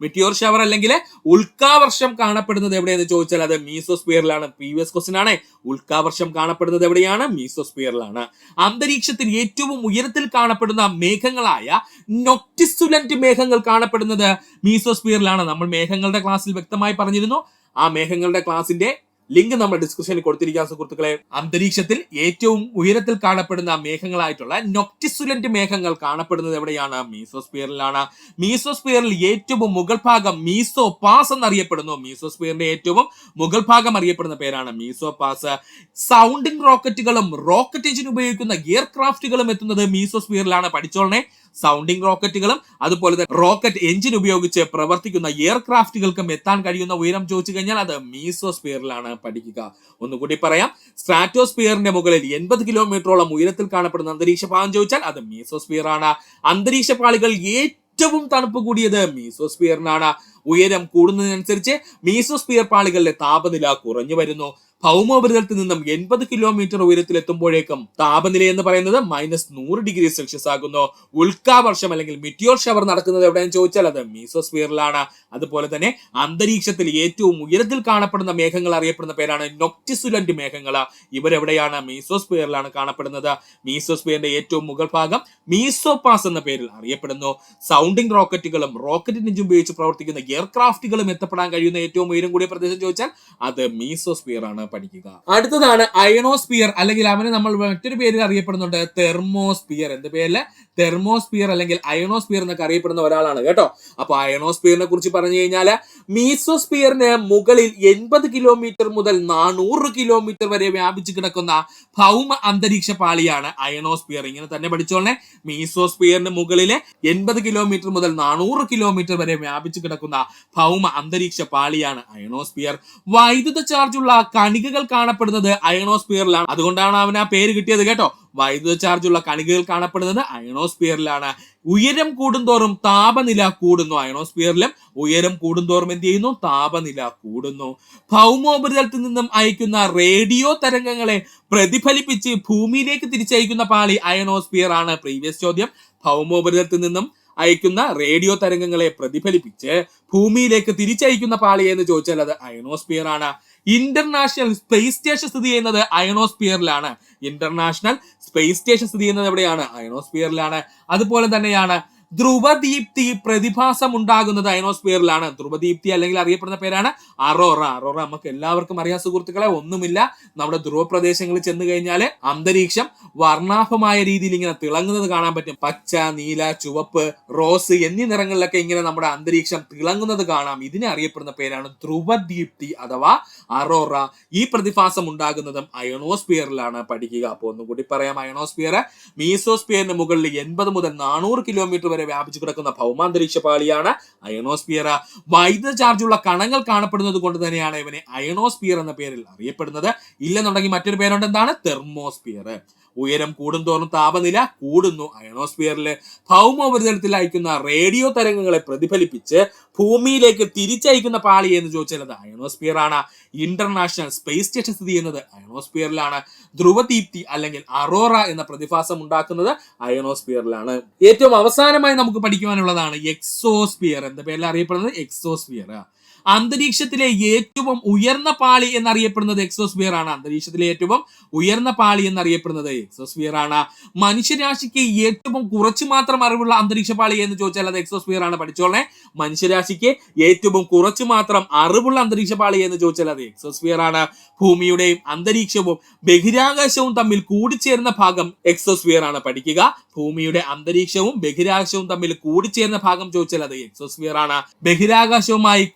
മിറ്റിയോർ ഷവർ അല്ലെങ്കിൽ ഉൽക്കാവർഷം കാണപ്പെടുന്നത് എവിടെയെന്ന് ചോദിച്ചാൽ അത് മീസോസ്ഫിയറിലാണ്. പ്രീവിയസ് ക്വസ്റ്റ്യൻ ആണ്. ഉൽക്കാവർഷം കാണപ്പെടുന്നത് എവിടെയാണ്? മീസോസ്ഫിയറിലാണ്. അന്തരീക്ഷത്തിൽ ഏറ്റവും ഉയരത്തിൽ കാണപ്പെടുന്ന മേഘങ്ങളായ നൊക്ടിസുലന്റ് മേഘങ്ങൾ കാണപ്പെടുന്നത് മീസോസ്ഫിയറിലാണ്. നമ്മൾ മേഘങ്ങളുടെ ക്ലാസ്സിൽ വ്യക്തമായി പറഞ്ഞിരുന്നു. ആ മേഘങ്ങളുടെ ക്ലാസിന്റെ ലിങ്ക് നമ്മൾ ഡിസ്ക്രിപ്ഷനിൽ കൊടുത്തിരിക്കാം സുഹൃത്തുക്കളെ. അന്തരീക്ഷത്തിൽ ഏറ്റവും ഉയരത്തിൽ കാണപ്പെടുന്ന മേഘങ്ങളായിട്ടുള്ള നൊക്ടിസുലന്റ് മേഘങ്ങൾ കാണപ്പെടുന്നത് എവിടെയാണ്? മീസോസ്ഫിയറിലാണ്. മീസോസ്ഫിയറിൽ ഏറ്റവും മുകൾ ഭാഗം മീസോപാസ് എന്നറിയപ്പെടുന്നു. മീസോസ്ഫിയറിന്റെ ഏറ്റവും മുകൾ ഭാഗം അറിയപ്പെടുന്ന പേരാണ് മീസോപാസ്. സൗണ്ടിംഗ് റോക്കറ്റുകളും റോക്കറ്റ് എഞ്ചിൻ ഉപയോഗിക്കുന്ന എയർക്രാഫ്റ്റുകളും എത്തുന്നത് മീസോസ്ഫിയറിലാണ്. പഠിച്ചോളണേ, സൗണ്ടിംഗ് റോക്കറ്റുകളും അതുപോലെ തന്നെ റോക്കറ്റ് എഞ്ചിൻ ഉപയോഗിച്ച് പ്രവർത്തിക്കുന്ന എയർക്രാഫ്റ്റുകൾക്കും എത്താൻ കഴിയുന്ന ഉയരം ചോദിച്ചു കഴിഞ്ഞാൽ അത് മീസോസ്ഫിയറിലാണ്. പഠിക്കുക. ഒന്നുകൂടി പറയാം. സ്ട്രാറ്റോസ്ഫിയറിന്റെ മുകളിൽ 80 കിലോമീറ്ററോളം ഉയരത്തിൽ കാണപ്പെടുന്ന അന്തരീക്ഷ ഭാഗം ചോദിച്ചാൽ അത് മീസോസ്ഫിയർ ആണ്. അന്തരീക്ഷ പാളികൾ ഏറ്റവും തണുപ്പ് കൂടിയത് മീസോസ്ഫിയറിനാണ്. ഉയരം കൂടുന്നതിനനുസരിച്ച് മീസോസ്ഫിയർ പാളികളിലെ താപനില കുറഞ്ഞു വരുന്നു. ഭൗമോപരിതലത്തിൽ നിന്നും 80 കിലോമീറ്റർ ഉയരത്തിൽ എത്തുമ്പോഴേക്കും താപനില എന്ന് പറയുന്നത് -100 ഡിഗ്രി സെൽഷ്യസ് ആകുന്നു. ഉൽക്കാവർഷം അല്ലെങ്കിൽ മിറ്റിയോർ ഷവർ നടക്കുന്നത് എവിടെയെന്ന് ചോദിച്ചാൽ അത് മീസോസ്ഫിയറിലാണ്. അതുപോലെ തന്നെ അന്തരീക്ഷത്തിൽ ഏറ്റവും ഉയരത്തിൽ കാണപ്പെടുന്ന മേഘങ്ങൾ അറിയപ്പെടുന്ന പേരാണ് നൊക്ടിസുലന്റ് മേഘങ്ങൾ. ഇവരെവിടെയാണ്? മീസോസ്ഫിയറിലാണ് കാണപ്പെടുന്നത്. മീസോസ്ഫിയറിന്റെ ഏറ്റവും മുകൾ ഭാഗം മീസോപാസ് എന്ന പേരിൽ അറിയപ്പെടുന്നു. സൗണ്ടിംഗ് റോക്കറ്റുകളും റോക്കറ്റ് എഞ്ചിൻ ഉപയോഗിച്ച് പ്രവർത്തിക്കുന്ന എയർക്രാഫ്റ്റുകളും എത്തപ്പെടാൻ കഴിയുന്ന ഏറ്റവും ഉയരം കൂടിയ പ്രദേശം ചോദിച്ചാൽ അത് മീസോസ്ഫിയർ ആണ്. പഠിക്കുക. അടുത്തതാണ് അയണോസ്ഫിയർ, അല്ലെങ്കിൽ അവനെ നമ്മൾ മറ്റൊരു പേരിൽ അറിയപ്പെടുന്നുണ്ട് തെർമോസ്ഫിയർ. എന്ത് പേരില്? തെർമോസ്ഫിയർ അല്ലെങ്കിൽ അയണോസ്ഫിയർ എന്നൊക്കെ അറിയപ്പെടുന്ന ഒരാളാണ് കേട്ടോ. അപ്പൊ അയണോസ്ഫിയറിനെ കുറിച്ച് പറഞ്ഞു കഴിഞ്ഞാൽ മീസോസ്ഫിയറിന് മുകളിൽ 80 കിലോമീറ്റർ മുതൽ 400 കിലോമീറ്റർ വരെ വ്യാപിച്ചു കിടക്കുന്ന ഭൗമ അന്തരീക്ഷ പാളിയാണ് അയണോസ്ഫിയർ. ഇങ്ങനെ തന്നെ പഠിച്ചോളെ. മീസോസ്ഫിയറിന് മുകളിലെ 80 കിലോമീറ്റർ മുതൽ 400 കിലോമീറ്റർ വരെ വ്യാപിച്ചു കിടക്കുന്ന ഭൗമ അന്തരീക്ഷ പാളിയാണ് അയണോസ്ഫിയർ. വൈദ്യുത ചാർജുള്ള കണിക കണികകൾ കാണപ്പെടുന്നത് അയണോസ്ഫിയറിലാണ്. അതുകൊണ്ടാണ് അവന് ആ പേര് കിട്ടിയത് കേട്ടോ. വൈദ്യുത ചാർജുള്ള കണികകൾ കാണപ്പെടുന്നത് അയണോസ്ഫിയറിലാണ്. ഉയരം കൂടുന്തോറും താപനില കൂടുന്നു. അയണോസ്ഫിയറിലും ഉയരം കൂടുന്തോറും എന്ത് ചെയ്യുന്നു? താപനില കൂടുന്നു. ഭൗമോപരിതലത്തിൽ നിന്നും അയക്കുന്ന റേഡിയോ തരംഗങ്ങളെ പ്രതിഫലിപ്പിച്ച് ഭൂമിയിലേക്ക് തിരിച്ചയക്കുന്ന പാളി അയണോസ്ഫിയർ ആണ്. പ്രീവിയസ് ചോദ്യം, ഭൗമോപരിതലത്തിൽ നിന്നും അയക്കുന്ന റേഡിയോ തരംഗങ്ങളെ പ്രതിഫലിപ്പിച്ച് ഭൂമിയിലേക്ക് തിരിച്ചയക്കുന്ന പാളി എന്ന് ചോദിച്ചാൽ അത് അയണോസ്ഫിയർ ആണ്. ഇന്റർനാഷണൽ സ്പേസ് സ്റ്റേഷൻ സ്ഥിതി ചെയ്യുന്നത് അയണോസ്ഫിയറിലാണ്. ഇന്റർനാഷണൽ സ്പേസ് സ്റ്റേഷൻ സ്ഥിതി ചെയ്യുന്നത് എവിടെയാണ്? അയണോസ്ഫിയറിലാണ്. അതുപോലെ തന്നെയാണ് ധ്രുവദീപ്തി പ്രതിഭാസം ഉണ്ടാകുന്നത് അയണോസ്ഫിയറിലാണ്. ധ്രുവദീപ്തി അല്ലെങ്കിൽ അറിയപ്പെടുന്ന പേരാണ് അറോറ. അറോറ നമുക്ക് എല്ലാവർക്കും അറിയാം സുഹൃത്തുക്കളെ. ഒന്നുമില്ല, നമ്മുടെ ധ്രുവ പ്രദേശങ്ങളിൽ ചെന്ന് കഴിഞ്ഞാൽ അന്തരീക്ഷം വർണ്ണാഭമായ രീതിയിൽ ഇങ്ങനെ തിളങ്ങുന്നത് കാണാൻ പറ്റും. പച്ച, നീല, ചുവപ്പ്, റോസ് എന്നീ നിറങ്ങളിലൊക്കെ ഇങ്ങനെ നമ്മുടെ അന്തരീക്ഷം തിളങ്ങുന്നത് കാണാം. ഇതിനെ അറിയപ്പെടുന്ന പേരാണ് ധ്രുവദീപ്തി അഥവാ അറോറ. ഈ പ്രതിഭാസം ഉണ്ടാകുന്നതും അയണോസ്ഫിയറിലാണ്. പഠിക്കുക. അപ്പൊ ഒന്നുകൂടി പറയാം, അയണോസ്ഫിയർ മീസോസ്ഫിയറിന് മുകളിൽ 80 മുതൽ 400 കിലോമീറ്റർ വരെ വ്യാപിച്ചു കിടക്കുന്ന ഭൗമാന്തരീക്ഷ പാളിയാണ് അയണോസ്ഫിയർ. വൈദ്യുത ചാർജുള്ള കണങ്ങൾ കാണപ്പെടുന്നത് കൊണ്ട് തന്നെയാണ് ഇവനെ അയണോസ്ഫിയർ എന്ന പേരിൽ അറിയപ്പെടുന്നത്. ഇല്ലെന്നുണ്ടെങ്കിൽ മറ്റൊരു പേരുണ്ട്, എന്താണ്? തെർമോസ്ഫിയർ. ഉയരം കൂടുന്തോറും താപനില കൂടുന്നു. അയണോസ്ഫിയറിൽ ഭൗമോപരിതലത്തിൽ അയക്കുന്ന റേഡിയോ തരംഗങ്ങളെ പ്രതിഫലിപ്പിച്ച് ഭൂമിയിലേക്ക് തിരിച്ചയക്കുന്ന പാളി എന്ന് ചോദിച്ചാൽ അത് അയണോസ്ഫിയർ ആണ്. ഇന്റർനാഷണൽ സ്പേസ് സ്റ്റേഷൻ സ്ഥിതി ചെയ്യുന്നത് അയണോസ്ഫിയറിലാണ്. ധ്രുവദീപ്തി അല്ലെങ്കിൽ അറോറ എന്ന പ്രതിഭാസം ഉണ്ടാക്കുന്നത് അയണോസ്ഫിയറിലാണ്. ഏറ്റവും അവസാനമായി നമുക്ക് പഠിക്കുവാനുള്ളതാണ് എക്സോസ്ഫിയർ. എന്താ പേരിൽ അറിയപ്പെടുന്നത്? എക്സോസ്ഫിയർ. അന്തരീക്ഷത്തിലെ ഏറ്റവും ഉയർന്ന പാളി എന്നറിയപ്പെടുന്നത് എക്സോസ്ഫിയർ ആണ്. അന്തരീക്ഷത്തിലെ ഏറ്റവും ഉയർന്ന പാളി എന്നറിയപ്പെടുന്നത് എക്സോസ്ഫിയർ ആണ്. മനുഷ്യരാശിക്ക് ഏറ്റവും കുറച്ച് മാത്രം അറിവുള്ള അന്തരീക്ഷ പാളി എന്ന് ചോദിച്ചാൽ അത് എക്സോസ്ഫിയർ ആണ്. പഠിച്ചോളെ, മനുഷ്യരാശിക്ക് ഏറ്റവും കുറച്ച് മാത്രം അറിവുള്ള അന്തരീക്ഷ പാളി എന്ന് ചോദിച്ചാൽ അത് എക്സോസ്ഫിയർ ആണ്. ഭൂമിയുടെയും അന്തരീക്ഷവും ബഹിരാകാശവും തമ്മിൽ കൂടിച്ചേർന്ന ഭാഗം എക്സോസ്ഫിയർ ആണ്. പഠിക്കുക. ഭൂമിയുടെ അന്തരീക്ഷവും ബഹിരാകാശവും തമ്മിൽ കൂടിച്ചേർന്ന ഭാഗം ചോദിച്ചാൽ അത് എക്സോസ്ഫിയർ ആണ്. ബഹിരാകാശവുമായി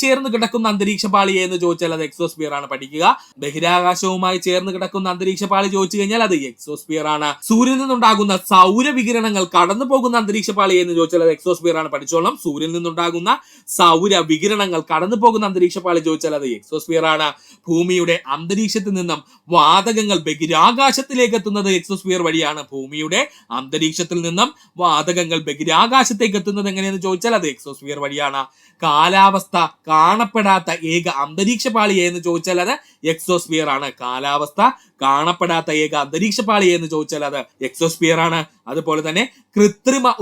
ചേർന്ന് കിടക്കുന്ന അന്തരീക്ഷ പാളി എന്ന് ചോദിച്ചാൽ അത് എക്സോസ്ഫിയർ ആണ്. പഠിക്കുക. ബഹിരാകാശവുമായി ചേർന്ന് കിടക്കുന്ന അന്തരീക്ഷ പാളി ചോദിച്ചു കഴിഞ്ഞാൽ അത് എക്സോസ്ഫിയർ ആണ്. സൂര്യനിൽ നിന്നുണ്ടാകുന്ന സൗരവികിരണങ്ങൾ കടന്നു പോകുന്ന അന്തരീക്ഷ പാളി എന്ന് ചോദിച്ചാൽ അത് എക്സോസ്ഫിയർ ആണ്. പഠിച്ചോളാം. സൂര്യനിൽ നിന്നുണ്ടാകുന്ന സൗരവികിരണങ്ങൾ കടന്നു പോകുന്ന അന്തരീക്ഷ പാളി ചോദിച്ചാൽ അത് എക്സോസ്ഫിയർ ആണ്. ഭൂമിയുടെ അന്തരീക്ഷത്തിൽ നിന്നും വാതകങ്ങൾ ബഹിരാകാശത്തിലേക്ക് എത്തുന്നത് എക്സോസ്ഫിയർ വഴിയാണ്. ഭൂമിയുടെ അന്തരീക്ഷത്തിൽ നിന്നും വാതകങ്ങൾ ബഹിരാകാശത്തേക്ക് എത്തുന്നത് എങ്ങനെയെന്ന് ചോദിച്ചാൽ അത് എക്സോസ്ഫിയർ വഴിയാണ്. കാലാവസ്ഥ കാണപ്പെടാത്ത ഏക അന്തരീക്ഷ പാളി എന്ന് ചോദിച്ചാൽ അത് എക്സോസ്ഫിയർ ആണ്. കാലാവസ്ഥ കാണപ്പെടാത്ത ഏക അന്തരീക്ഷ പാളി എന്ന് ചോദിച്ചാൽ അത് എക്സോസ്ഫിയർ ആണ്. അതുപോലെ തന്നെ കൃത്രിമ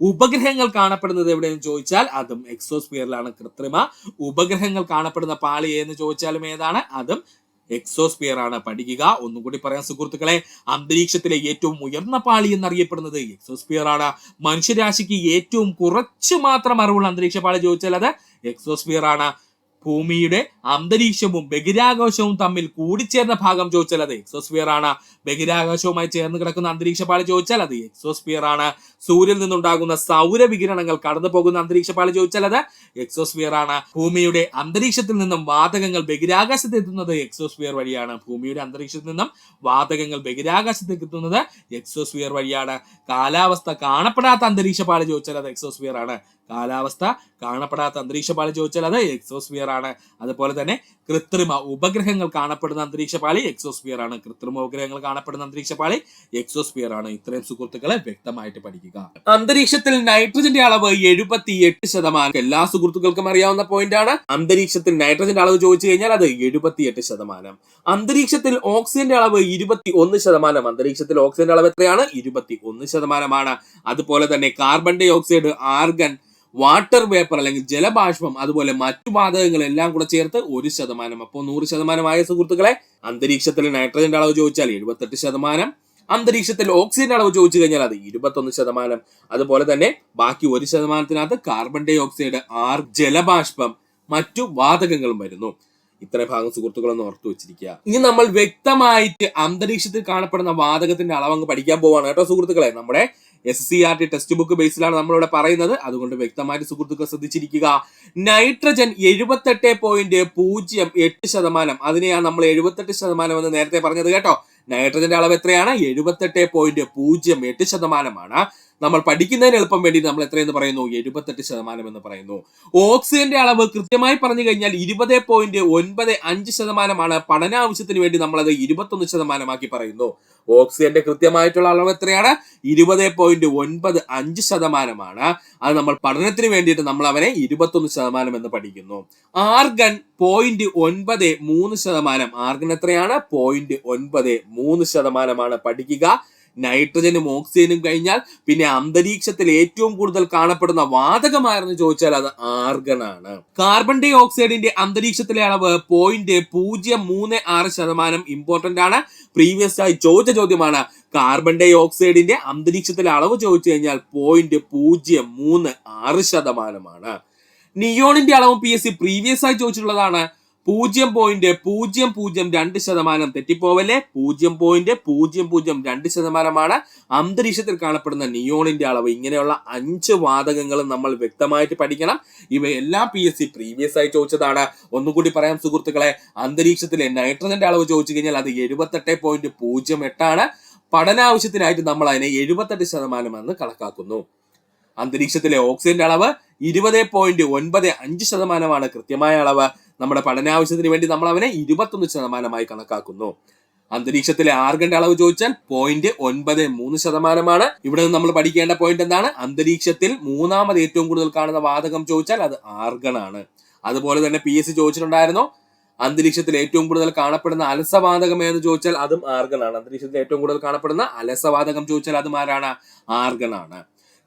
ഉപഗ്രഹങ്ങൾ കാണപ്പെടുന്നത് എവിടെയെന്ന് ചോദിച്ചാൽ അതും എക്സോസ്ഫിയറിലാണ്. കൃത്രിമ ഉപഗ്രഹങ്ങൾ കാണപ്പെടുന്ന പാളി എന്ന് ചോദിച്ചാലും ഏതാണ്? അതും എക്സോസ്ഫിയർ ആണ്. പഠിക്കുക. ഒന്നുകൂടി പറയാം സുഹൃത്തുക്കളെ, അന്തരീക്ഷത്തിലെ ഏറ്റവും ഉയർന്ന പാളി എന്നറിയപ്പെടുന്നത് എക്സോസ്ഫിയർ ആണ്. മനുഷ്യരാശിക്ക് ഏറ്റവും കുറച്ച് മാത്രം അറിവുള്ള അന്തരീക്ഷ പാളി ചോദിച്ചാൽ അത് എക്സോസ്ഫിയർ ആണ്. ഭൂമിയുടെ അന്തരീക്ഷവും ബഹിരാകാശവും തമ്മിൽ കൂടിച്ചേർന്ന ഭാഗം ചോദിച്ചാൽ അത് എക്സോസ്ഫിയർ ആണ്. ബഹിരാകാശവുമായി ചേർന്ന് കിടക്കുന്ന അന്തരീക്ഷ പാളി ചോദിച്ചാൽ അത് എക്സോസ്ഫിയർ ആണ്. സൂര്യനിൽ നിന്നുണ്ടാകുന്ന സൗരവികിരണങ്ങൾ കടന്നു പോകുന്ന അന്തരീക്ഷ പാളി ചോദിച്ചാൽ അത് എക്സോസ്ഫിയർ ആണ്. ഭൂമിയുടെ അന്തരീക്ഷത്തിൽ നിന്നും വാതകങ്ങൾ ബഹിരാകാശത്ത് എത്തുന്നത് എക്സോസ്ഫിയർ വഴിയാണ്. ഭൂമിയുടെ അന്തരീക്ഷത്തിൽ നിന്നും വാതകങ്ങൾ ബഹിരാകാശത്തേക്ക് എത്തുന്നത് എക്സോസ്ഫിയർ വഴിയാണ്. കാലാവസ്ഥ കാണപ്പെടാത്ത അന്തരീക്ഷ പാളി ചോദിച്ചാൽ അത് എക്സോസ്ഫിയർ ആണ്. കാലാവസ്ഥ കാണപ്പെടാത്ത അന്തരീക്ഷ പാളി ചോദിച്ചാൽ അത് എക്സോസ്ഫിയർ ആണ്. അതുപോലെ തന്നെ കൃത്രിമ ഉപഗ്രഹങ്ങൾ കാണപ്പെടുന്ന അന്തരീക്ഷ പാളി എക്സോസ്ഫിയർ ആണ്. കൃത്രിമ ഉപഗ്രഹങ്ങൾ കാണപ്പെടുന്ന അന്തരീക്ഷ പാളി എക്സോസ്ഫിയർ ആണ്. ഇത്രയും സുഹൃത്തുക്കളെ വ്യക്തമായിട്ട് പഠിക്കുക. അന്തരീക്ഷത്തിൽ നൈട്രജന്റെ അളവ് 78%. എല്ലാ സുഹൃത്തുക്കൾക്കും അറിയാവുന്ന പോയിന്റ് ആണ്. അന്തരീക്ഷത്തിൽ നൈട്രജന്റെ അളവ് ചോദിച്ചു കഴിഞ്ഞാൽ അത് 78%. അന്തരീക്ഷത്തിൽ ഓക്സിജന്റെ അളവ് 21%. അന്തരീക്ഷത്തിൽ ഓക്സിജന്റെ അളവ് എത്രയാണ്? 21%. അതുപോലെ തന്നെ carbon dioxide, argon, water vapour അല്ലെങ്കിൽ ജലബാഷ്പം, അതുപോലെ മറ്റു വാതകങ്ങൾ എല്ലാം കൂടെ ചേർത്ത് 1%. അപ്പോൾ 100% സുഹൃത്തുക്കളെ. അന്തരീക്ഷത്തിൽ നൈട്രജന്റെ അളവ് ചോദിച്ചാൽ 78%. അന്തരീക്ഷത്തിൽ ഓക്സിജന്റെ അളവ് ചോദിച്ചു കഴിഞ്ഞാൽ അത് 21%. അതുപോലെ തന്നെ ബാക്കി 1%-നകത്ത് കാർബൺ ഡൈ ഓക്സൈഡ്, ജലബാഷ്പം, മറ്റു വാതകങ്ങളും വരുന്നു. ഇത്രയും ഭാഗം സുഹൃത്തുക്കളൊന്ന് ഓർത്തു വെച്ചിരിക്കുക. ഇനി നമ്മൾ വ്യക്തമായിട്ട് അന്തരീക്ഷത്തിൽ കാണപ്പെടുന്ന വാതകത്തിന്റെ അളവ് പഠിക്കാൻ പോവാണ് കേട്ടോ സുഹൃത്തുക്കളെ. നമ്മുടെ SCERT ടെക്സ്റ്റ് ബുക്ക് ബേസിലാണ് നമ്മളിവിടെ പറയുന്നത്. അതുകൊണ്ട് വ്യക്തമായിട്ട് സുഹൃത്തുക്കൾ ശ്രദ്ധിച്ചിരിക്കുക. നൈട്രജൻ 78.08%. അതിനെയാണ് നമ്മൾ 78% എന്ന് നേരത്തെ പറഞ്ഞത് കേട്ടോ. നൈട്രജന്റെ അളവ് എത്രയാണ്? 78.08%. നമ്മൾ പഠിക്കുന്നതിന് എളുപ്പം വേണ്ടി നമ്മൾ എത്രയെന്ന് പറയുന്നു? 78% എന്ന് പറയുന്നു. ഓക്സിജന്റെ അളവ് കൃത്യമായി പറഞ്ഞു കഴിഞ്ഞാൽ 20.95% പഠനാവശ്യത്തിന് വേണ്ടി നമ്മൾ അത് 21% പറയുന്നു. ഓക്സിജന്റെ കൃത്യമായിട്ടുള്ള അളവ് എത്രയാണ്? 20.95%. അത് നമ്മൾ പഠനത്തിന് വേണ്ടിയിട്ട് നമ്മൾ അവനെ 21% എന്ന് പഠിക്കുന്നു. ആർഗൺ 0.93%. ആർഗൺ എത്രയാണ്? 0.93% പഠിക്കുക. നൈട്രജനും ഓക്സിജനും കഴിഞ്ഞാൽ പിന്നെ അന്തരീക്ഷത്തിൽ ഏറ്റവും കൂടുതൽ കാണപ്പെടുന്ന വാതകമായിരുന്നു ചോദിച്ചാൽ അത് ആർഗൺ ആണ്. കാർബൺ ഡൈ ഓക്സൈഡിന്റെ അന്തരീക്ഷത്തിലെ അളവ് 0.036%. ഇമ്പോർട്ടന്റ് ആണ്, പ്രീവിയസ് ആയി ചോദിച്ച ചോദ്യമാണ്. കാർബൺ ഡൈ ഓക്സൈഡിന്റെ അന്തരീക്ഷത്തിലെ അളവ് ചോദിച്ചു കഴിഞ്ഞാൽ 0.036%. നിയോണിന്റെ അളവും PSC പ്രീവിയസ് ആയി ചോദിച്ചിട്ടുള്ളതാണ്. 0.002%. തെറ്റിപ്പോവല്ലേ, 0.002% അന്തരീക്ഷത്തിൽ കാണപ്പെടുന്ന നിയോണിന്റെ അളവ്. ഇങ്ങനെയുള്ള 5 വാതകങ്ങളും നമ്മൾ വ്യക്തമായിട്ട് പഠിക്കണം. ഇവയെല്ലാം PSC പ്രീവിയസ് ആയി ചോദിച്ചതാണ്. ഒന്നുകൂടി പറയാം സുഹൃത്തുക്കളെ, അന്തരീക്ഷത്തിലെ നൈട്രജന്റെ അളവ് ചോദിച്ചു കഴിഞ്ഞാൽ അത് 78.08. പഠനാവശ്യത്തിനായിട്ട് നമ്മൾ അതിനെ 78% എന്ന് കണക്കാക്കുന്നു. അന്തരീക്ഷത്തിലെ ഓക്സിജന്റെ അളവ് 20.95% കൃത്യമായ അളവ്. നമ്മുടെ പഠനാവശ്യത്തിന് വേണ്ടി നമ്മൾ അവനെ 21% കണക്കാക്കുന്നു. അന്തരീക്ഷത്തിലെ ആർഗന്റെ അളവ് ചോദിച്ചാൽ 0.93%. ഇവിടെ നിന്ന് നമ്മൾ പഠിക്കേണ്ട പോയിന്റ് എന്താണ്? അന്തരീക്ഷത്തിൽ മൂന്നാമത് ഏറ്റവും കൂടുതൽ കാണുന്ന വാതകം ചോദിച്ചാൽ അത് ആർഗൺ ആണ്. അതുപോലെ തന്നെ PSC ചോദിച്ചിട്ടുണ്ടായിരുന്നു, അന്തരീക്ഷത്തിൽ ഏറ്റവും കൂടുതൽ കാണപ്പെടുന്ന അലസവാതകം എന്ന് ചോദിച്ചാൽ അതും ആർഗൺ ആണ്. അന്തരീക്ഷത്തിൽ ഏറ്റവും കൂടുതൽ കാണപ്പെടുന്ന അലസവാതകം ചോദിച്ചാൽ അതും ആരാണ്? ആർഗൺ ആണ്.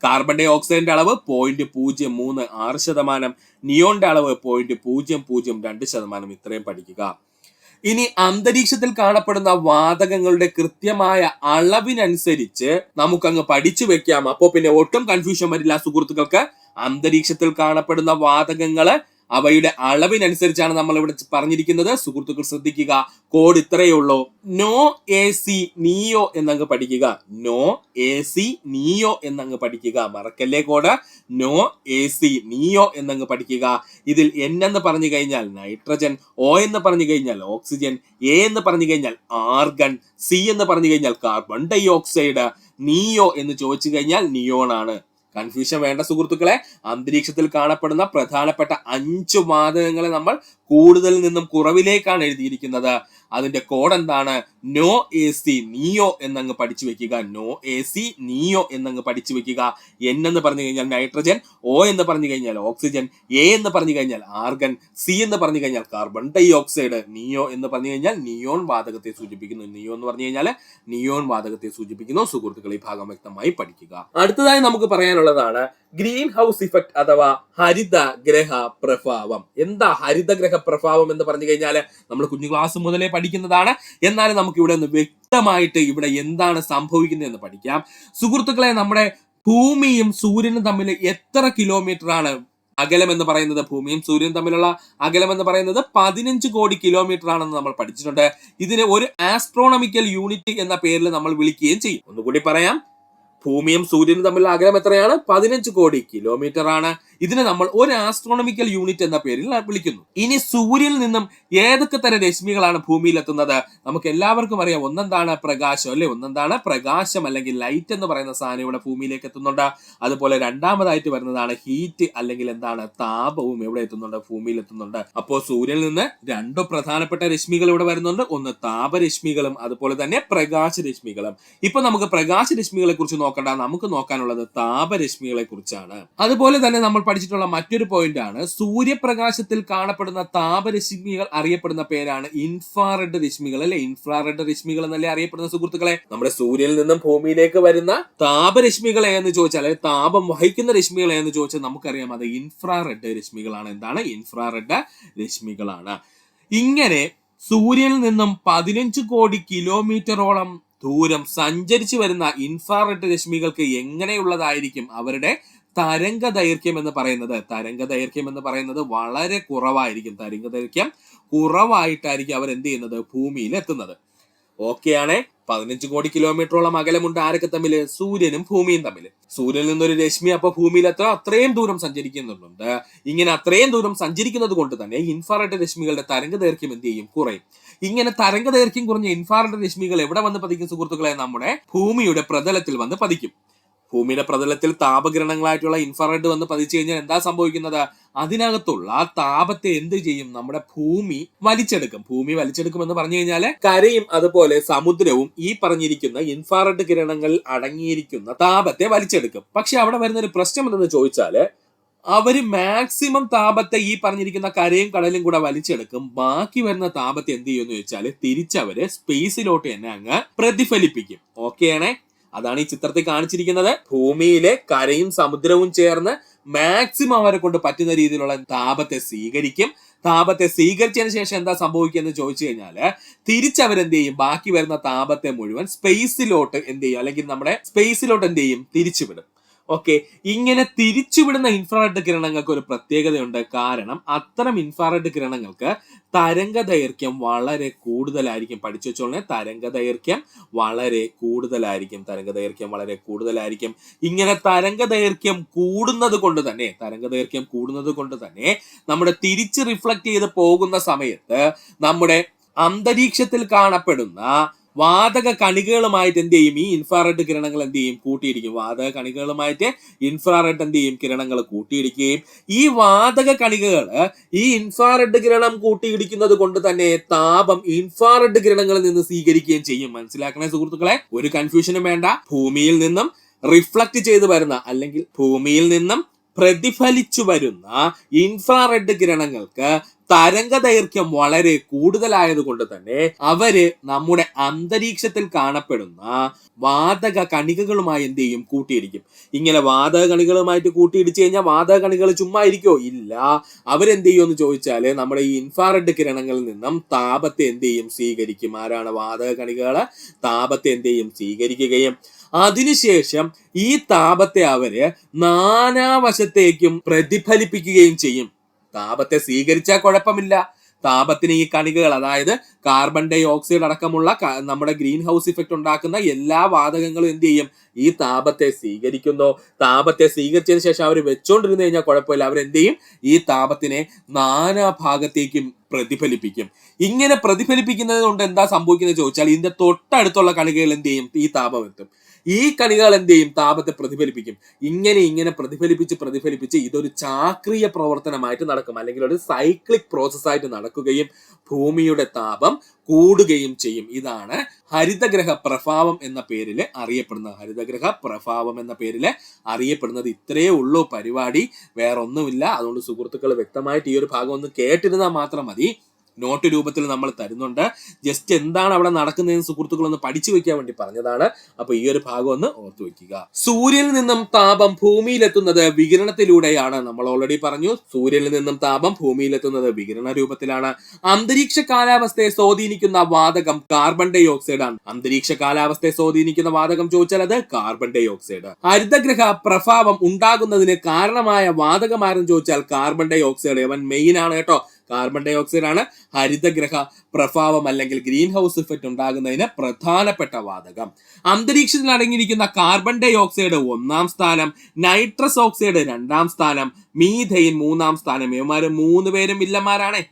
കാർബൺ ഡൈ ഓക്സൈഡിന്റെ അളവ് 0.036%. നിയോണിന്റെ അളവ് 0.002%. ഇത്രയും പഠിക്കുക. ഇനി അന്തരീക്ഷത്തിൽ കാണപ്പെടുന്ന വാതകങ്ങളുടെ കൃത്യമായ അളവിനനുസരിച്ച് നമുക്കങ്ങ് പഠിച്ചു വെക്കാം. അപ്പോ പിന്നെ ഒട്ടും കൺഫ്യൂഷൻ വരില്ല സുഹൃത്തുക്കൾക്ക്. അന്തരീക്ഷത്തിൽ കാണപ്പെടുന്ന വാതകങ്ങള് അവയുടെ അളവിനനുസരിച്ചാണ് നമ്മൾ ഇവിടെ പറഞ്ഞിരിക്കുന്നത്. സുഹൃത്തുക്കൾ ശ്രദ്ധിക്കുക, കോഡ് ഇത്രയേ ഉള്ളൂ. നോ AC നിയോ എന്നങ്ങ് പഠിക്കുക. നോ AC നിയോ എന്നങ്ങ് പഠിക്കുക. മറക്കല്ലേ കോഡ്. നോ AC നിയോ എന്നങ്ങ് പഠിക്കുക. ഇതിൽ N എന്ന് പറഞ്ഞു കഴിഞ്ഞാൽ നൈട്രജൻ, O എന്ന് പറഞ്ഞു കഴിഞ്ഞാൽ ഓക്സിജൻ, A എന്ന് പറഞ്ഞു കഴിഞ്ഞാൽ ആർഗൺ, C എന്ന് പറഞ്ഞു കഴിഞ്ഞാൽ കാർബൺ ഡൈ ഓക്സൈഡ്, നിയോ എന്ന് ചോദിച്ചു കഴിഞ്ഞാൽ നിയോൺ ആണ്. കൺഫ്യൂഷൻ വേണ്ട സുഹൃത്തുക്കളെ. അന്തരീക്ഷത്തിൽ കാണപ്പെടുന്ന പ്രധാനപ്പെട്ട 5 വാതകങ്ങളെ നമ്മൾ കൂടുതൽ നിന്നും കുറവിലേക്കാണ് എഴുതിയിരിക്കുന്നത്. അതിന്റെ കോഡ് എന്താണ്? നോ AC നിയോ എന്നങ്ങ് പഠിച്ചു വെക്കുക. നോ AC നിയോ എന്നങ്ങ് പഠിച്ചു വെക്കുക. N എന്ന് പറഞ്ഞു കഴിഞ്ഞാൽ നൈട്രജൻ, O എന്ന് പറഞ്ഞു കഴിഞ്ഞാൽ ഓക്സിജൻ, A എന്ന് പറഞ്ഞു കഴിഞ്ഞാൽ ആർഗൺ, C എന്ന് പറഞ്ഞു കഴിഞ്ഞാൽ കാർബൺ ഡൈ ഓക്സൈഡ്, നിയോ എന്ന് പറഞ്ഞു കഴിഞ്ഞാൽ നിയോൺ വാതകത്തെ സൂചിപ്പിക്കുന്നു. നിയോ എന്ന് പറഞ്ഞു കഴിഞ്ഞാൽ നിയോൺ വാതകത്തെ സൂചിപ്പിക്കുന്നു. സുഹൃത്തുക്കൾ ഈ ഭാഗം വ്യക്തമായി പഠിക്കുക. അടുത്തതായി നമുക്ക് പറയാനുള്ളതാണ് ഗ്രീൻ ഹൗസ് ഇഫക്റ്റ് അഥവാ ഹരിതഗ്രഹ പ്രഭാവം. എന്താ ഹരിതഗ്രഹ പ്രഭാവം എന്ന് പറഞ്ഞു കഴിഞ്ഞാൽ നമ്മൾ കുഞ്ഞു ക്ലാസ് മുതലേ പഠിക്കുന്നതാണ്. എന്നാലും നമുക്ക് ഇവിടെ ഒന്ന് വ്യക്തമായിട്ട് ഇവിടെ എന്താണ് സംഭവിക്കുന്നത് എന്ന് പഠിക്കാം. സുഹൃത്തുക്കളെ, നമ്മുടെ ഭൂമിയും സൂര്യനും തമ്മിൽ എത്ര കിലോമീറ്റർ ആണ് അകലം എന്ന് പറയുന്നത്? ഭൂമിയും സൂര്യനും തമ്മിലുള്ള അകലം എന്ന് പറയുന്നത് 15 കോടി കിലോമീറ്റർ ആണെന്ന് നമ്മൾ പഠിച്ചിട്ടുണ്ട്. ഇതിനെ ഒരു ആസ്ട്രോണമിക്കൽ യൂണിറ്റ് എന്ന പേരിൽ നമ്മൾ വിളിക്കുകയും ചെയ്യും. ഒന്നുകൂടി പറയാം, ഭൂമിയും സൂര്യനും തമ്മിലുള്ള അകലം എത്രയാണ്? 15 കോടി കിലോമീറ്റർ ആണ്. ഇതിനെ നമ്മൾ ഒരു ആസ്ട്രോണമിക്കൽ യൂണിറ്റ് എന്ന പേരിൽ വിളിക്കുന്നു. ഇനി സൂര്യനിൽ നിന്നും ഏതൊക്കെ തരം രശ്മികളാണ് ഭൂമിയിൽ എത്തുന്നത്? നമുക്ക് എല്ലാവർക്കും അറിയാം. ഒന്നെന്താണ്? പ്രകാശം, അല്ലെ? ഒന്നെന്താണ്? പ്രകാശം അല്ലെങ്കിൽ ലൈറ്റ് എന്ന് പറയുന്ന സാധനം ഇവിടെ ഭൂമിയിലേക്ക് എത്തുന്നുണ്ട്. അതുപോലെ രണ്ടാമതായിട്ട് വരുന്നതാണ് ഹീറ്റ് അല്ലെങ്കിൽ എന്താണ്? താപവും എവിടെ എത്തുന്നുണ്ട്? ഭൂമിയിൽ എത്തുന്നുണ്ട്. അപ്പോൾ സൂര്യനിൽ നിന്ന് 2 പ്രധാനപ്പെട്ട രശ്മികൾ ഇവിടെ വരുന്നുണ്ട്. ഒന്ന് താപരശ്മികളും അതുപോലെ തന്നെ പ്രകാശരശ്മികളും. ഇപ്പൊ നമുക്ക് പ്രകാശരശ്മികളെ കുറിച്ച് നോക്കണ്ട, നമുക്ക് നോക്കാനുള്ളത് താപരശ്മികളെ കുറിച്ചാണ്. അതുപോലെ തന്നെ നമ്മൾ പഠിച്ചിട്ടുള്ള മറ്റൊരു പോയിന്റ് ആണ്, സൂര്യപ്രകാശത്തിൽ കാണപ്പെടുന്ന താപരശ്മികൾ അറിയപ്പെടുന്ന പേരാണ് ഇൻഫ്രാറെഡ് രശ്മികൾ, അല്ലെ? ഇൻഫ്രാറെഡ് രശ്മികൾ എന്നല്ലേ അറിയപ്പെടുന്ന സുഹൃത്തുക്കളെ. നമ്മുടെ സൂര്യനിൽ നിന്നും ഭൂമിയിലേക്ക് വരുന്ന താപരശ്മികളെ എന്ന് ചോദിച്ചാൽ, അല്ലെങ്കിൽ താപം വഹിക്കുന്ന രശ്മികളെ എന്ന് ചോദിച്ചാൽ നമുക്കറിയാം അത് ഇൻഫ്രാറെഡ് രശ്മികളാണ്. എന്താണ്? ഇൻഫ്രാറെഡ് രശ്മികളാണ്. ഇങ്ങനെ സൂര്യനിൽ നിന്നും 15 കോടി കിലോമീറ്ററോളം ദൂരം സഞ്ചരിച്ചു വരുന്ന ഇൻഫ്രാറെഡ് രശ്മികൾക്ക് എങ്ങനെയുള്ളതായിരിക്കും അവരുടെ തരംഗ ദൈർഘ്യം എന്ന് പറയുന്നത് വളരെ കുറവായിരിക്കും. തരംഗ ദൈർഘ്യം കുറവായിട്ടായിരിക്കും അവർ എന്ത് ചെയ്യുന്നത്? ഭൂമിയിൽ എത്തുന്നത്. ഓക്കെയാണേ. 15 കോടി കിലോമീറ്ററോളം അകലമുണ്ട് ആരൊക്കെ തമ്മിൽ? സൂര്യനും ഭൂമിയും തമ്മിൽ. സൂര്യനിൽ നിന്നൊരു രശ്മി അപ്പോൾ ഭൂമിയിൽ അത്രയും ദൂരം സഞ്ചരിക്കുന്നുണ്ട്. ഇങ്ങനെ അത്രയും ദൂരം സഞ്ചരിക്കുന്നത് കൊണ്ട് തന്നെ ഇൻഫ്രാറെഡ് രശ്മികളുടെ തരംഗ ദൈർഘ്യം എന്ത് ചെയ്യും? കുറയും. ഇങ്ങനെ തരംഗ ദൈർഘ്യം കുറഞ്ഞ ഇൻഫ്രാറെഡ് രശ്മികൾ എവിടെ വന്ന് പതിക്കും സുഹൃത്തുക്കളെ? നമ്മുടെ ഭൂമിയുടെ പ്രതലത്തിൽ വന്ന് പതിക്കും. ഭൂമിയുടെ പ്രതലത്തിൽ താപകിരണങ്ങളായിട്ടുള്ള ഇൻഫ്രാറെഡ് വന്ന് പതിച്ചു കഴിഞ്ഞാൽ എന്താ സംഭവിക്കുന്നത്? അതിനകത്തുള്ള താപത്തെ എന്ത് ചെയ്യും? നമ്മുടെ ഭൂമി വലിച്ചെടുക്കും. ഭൂമി വലിച്ചെടുക്കും എന്ന് പറഞ്ഞു കഴിഞ്ഞാല് കരയും അതുപോലെ സമുദ്രവും ഈ പറഞ്ഞിരിക്കുന്ന ഇൻഫ്രാറെഡ് കിരണങ്ങളിൽ അടങ്ങിയിരിക്കുന്ന താപത്തെ വലിച്ചെടുക്കും. പക്ഷെ അവിടെ വരുന്ന ഒരു പ്രശ്നം എന്തെന്ന് ചോദിച്ചാല് അവര് മാക്സിമം താപത്തെ ഈ പറഞ്ഞിരിക്കുന്ന കരയും കടലും കൂടെ വലിച്ചെടുക്കും. ബാക്കി വരുന്ന താപത്തെ എന്ത് ചെയ്യുമെന്ന് ചോദിച്ചാല് തിരിച്ചവര് സ്പേസിലോട്ട് തന്നെ അങ്ങ് പ്രതിഫലിപ്പിക്കും. ഓക്കെ ആണേ? അതാണ് ഈ ചിത്രത്തിൽ കാണിച്ചിരിക്കുന്നത്. ഭൂമിയിലെ കരയും സമുദ്രവും ചേർന്ന് മാക്സിമം അവരെ കൊണ്ട് പറ്റുന്ന രീതിയിലുള്ള താപത്തെ സ്വീകരിക്കും. താപത്തെ സ്വീകരിച്ചതിന് ശേഷം എന്താ സംഭവിക്കുക എന്ന് ചോദിച്ചു കഴിഞ്ഞാല് തിരിച്ചവരെന്ത് ചെയ്യും? ബാക്കി വരുന്ന താപത്തെ മുഴുവൻ സ്പേസിലോട്ട് എന്ത് ചെയ്യും? അല്ലെങ്കിൽ നമ്മുടെ സ്പേസിലോട്ട് എന്ത് ചെയ്യും? തിരിച്ചുവിടും. ഓക്കെ, ഇങ്ങനെ തിരിച്ചുവിടുന്ന ഇൻഫ്രാറെഡ് കിരണങ്ങൾക്ക് ഒരു പ്രത്യേകതയുണ്ട്. കാരണം അത്തരം ഇൻഫ്രാറെഡ് കിരണങ്ങൾക്ക് തരംഗ ദൈർഘ്യം വളരെ കൂടുതലായിരിക്കും. പഠിച്ചു വെച്ചോളെ, തരംഗ ദൈർഘ്യം വളരെ കൂടുതലായിരിക്കും. തരംഗ ദൈർഘ്യം വളരെ കൂടുതലായിരിക്കും. ഇങ്ങനെ തരംഗ ദൈർഘ്യം കൂടുന്നത് കൊണ്ട് തന്നെ നമ്മുടെ തിരിച്ച് റിഫ്ലക്ട് ചെയ്ത് പോകുന്ന സമയത്ത് നമ്മുടെ അന്തരീക്ഷത്തിൽ കാണപ്പെടുന്ന വാതക കണികകളുമായിട്ട് എന്ത് ചെയ്യും? ഈ ഇൻഫ്രാറെഡ് കിരണങ്ങൾ എന്ത് ചെയ്യും? കൂട്ടിയിടിക്കും. വാതക കണികകളുമായിട്ട് ഇൻഫ്രാറെഡ് എന്ത് ചെയ്യും? കിരണങ്ങൾ കൂട്ടിയിടിക്കുകയും ഈ വാതക കണികകൾ ഈ ഇൻഫ്രാറെഡ് കിരണം കൂട്ടിയിടിക്കുന്നത് കൊണ്ട് തന്നെ താപം ഇൻഫ്രാറെഡ് കിരണങ്ങളിൽ നിന്ന് സ്വീകരിക്കുകയും ചെയ്യും. മനസ്സിലാക്കണേ സുഹൃത്തുക്കളെ, ഒരു കൺഫ്യൂഷനും വേണ്ട. ഭൂമിയിൽ നിന്നും റിഫ്ലക്ട് ചെയ്ത് വരുന്ന അല്ലെങ്കിൽ ഭൂമിയിൽ നിന്നും പ്രതിഫലിച്ചു വരുന്ന ഇൻഫ്രാറെഡ് കിരണങ്ങൾക്ക് തരംഗ ദൈർഘ്യം വളരെ കൂടുതലായത് കൊണ്ട് തന്നെ അവര് നമ്മുടെ അന്തരീക്ഷത്തിൽ കാണപ്പെടുന്ന വാതക കണികകളുമായി എന്ത് ചെയ്യും? കൂട്ടിയിടിക്കും. ഇങ്ങനെ വാതക കണികളുമായിട്ട് കൂട്ടിയിടിച്ചു കഴിഞ്ഞാൽ വാതക കണികൾ ചുമ്മാ ഇരിക്കോ? ഇല്ല. അവരെന്ത് ചെയ്യും എന്ന് ചോദിച്ചാല് നമ്മുടെ ഈ ഇൻഫ്രാറെഡ് കിരണങ്ങളിൽ നിന്നും താപത്തെ എന്ത് ചെയ്യും? സ്വീകരിക്കും. ആരാണ്? വാതക കണികള് താപത്തെ എന്ത് ചെയ്യും? സ്വീകരിക്കുകയും അതിനുശേഷം ഈ താപത്തെ അവര് നാനാവശത്തേക്കും പ്രതിഫലിപ്പിക്കുകയും ചെയ്യും. താപത്തെ സ്വീകരിച്ചാൽ കുഴപ്പമില്ല. താപത്തിന് ഈ കണികകൾ, അതായത് കാർബൺ ഡൈ ഓക്സൈഡ് അടക്കമുള്ള നമ്മുടെ ഗ്രീൻ ഹൗസ് ഇഫക്റ്റ് ഉണ്ടാക്കുന്ന എല്ലാ വാതകങ്ങളും എന്ത് ചെയ്യും? ഈ താപത്തെ സ്വീകരിക്കുന്നു. താപത്തെ സ്വീകരിച്ചതിന് ശേഷം അവർ വെച്ചോണ്ടിരുന്നു കഴിഞ്ഞാൽ കുഴപ്പമില്ല. അവരെന്ത് ചെയ്യും? ഈ താപത്തിനെ നാനാ ഭാഗത്തേക്കും പ്രതിഫലിപ്പിക്കും. ഇങ്ങനെ പ്രതിഫലിപ്പിക്കുന്നത് കൊണ്ട് എന്താ സംഭവിക്കുന്നത് ചോദിച്ചാൽ ഇതിന്റെ തൊട്ടടുത്തുള്ള കണികകൾ എന്ത് ചെയ്യും? ഈ താപം എത്തും. ഈ കണികകൾ എന്ത് ചെയ്യും? താപത്തെ പ്രതിഫലിപ്പിക്കും. ഇങ്ങനെ പ്രതിഫലിപ്പിച്ച് ഇതൊരു ചാക്രീയ പ്രവർത്തനമായിട്ട് നടക്കും, അല്ലെങ്കിൽ ഒരു സൈക്ലിക് പ്രോസസ്സായിട്ട് നടക്കുകയും ഭൂമിയുടെ താപം കൂടുകയും ചെയ്യും. ഇതാണ് ഹരിതഗ്രഹ പ്രഭാവം എന്ന പേരിൽ അറിയപ്പെടുന്നത്. ഇത്രയേ ഉള്ളൂ പരിപാടി, വേറൊന്നുമില്ല. അതുകൊണ്ട് സുഹൃത്തുക്കൾ വ്യക്തമായിട്ട് ഈ ഒരു ഭാഗം ഒന്ന് കേട്ടിരുന്നാൽ മാത്രം മതി. നോട്ട് രൂപത്തിൽ നമ്മൾ തരുന്നുണ്ട്. ജസ്റ്റ് എന്താണ് അവിടെ നടക്കുന്നതെന്ന് സുഹൃത്തുക്കൾ ഒന്ന് പഠിച്ചു വെക്കാൻ വേണ്ടി പറഞ്ഞതാണ്. അപ്പൊ ഈ ഒരു ഭാഗം ഒന്ന് ഓർത്തു വെക്കുക. സൂര്യനിൽ നിന്നും താപം ഭൂമിയിലെത്തുന്നത് വികിരണത്തിലൂടെയാണ്. നമ്മൾ ഓൾറെഡി പറഞ്ഞു, സൂര്യനിൽ നിന്നും താപം ഭൂമിയിലെത്തുന്നത് വികിരണ രൂപത്തിലാണ്. അന്തരീക്ഷ കാലാവസ്ഥയെ സ്വാധീനിക്കുന്ന വാതകം കാർബൺ ഡൈ ഓക്സൈഡ് ആണ്. അന്തരീക്ഷ കാലാവസ്ഥയെ സ്വാധീനിക്കുന്ന വാതകം ചോദിച്ചാൽ അത് കാർബൺ ഡൈ ഓക്സൈഡ്. ഹരിതഗ്രഹ പ്രഭാവം ഉണ്ടാകുന്നതിന് കാരണമായ വാതകമാരെന്ന് ചോദിച്ചാൽ കാർബൺ ഡൈ ഓക്സൈഡ്. അവൻ മെയിൻ ആണ് കേട്ടോ. കാർബൺ ഡൈ ഓക്സൈഡ് ആണ് ഹരിതഗ്രഹ പ്രഭാവം അല്ലെങ്കിൽ ഗ്രീൻ ഹൗസ് ഇഫക്റ്റ് ഉണ്ടാകുന്നതിന് പ്രധാനപ്പെട്ട വാതകം. അന്തരീക്ഷത്തിൽ അടങ്ങിയിരിക്കുന്ന കാർബൺ ഡൈ ഓക്സൈഡ് 1-ാം സ്ഥാനം, നൈട്രസ് ഓക്സൈഡ് 2-ാം സ്ഥാനം, മീഥെയിൻ 3-ാം സ്ഥാനം. ഇവന്മാര് 3 പേരും വില്ലന്മാരാണേ.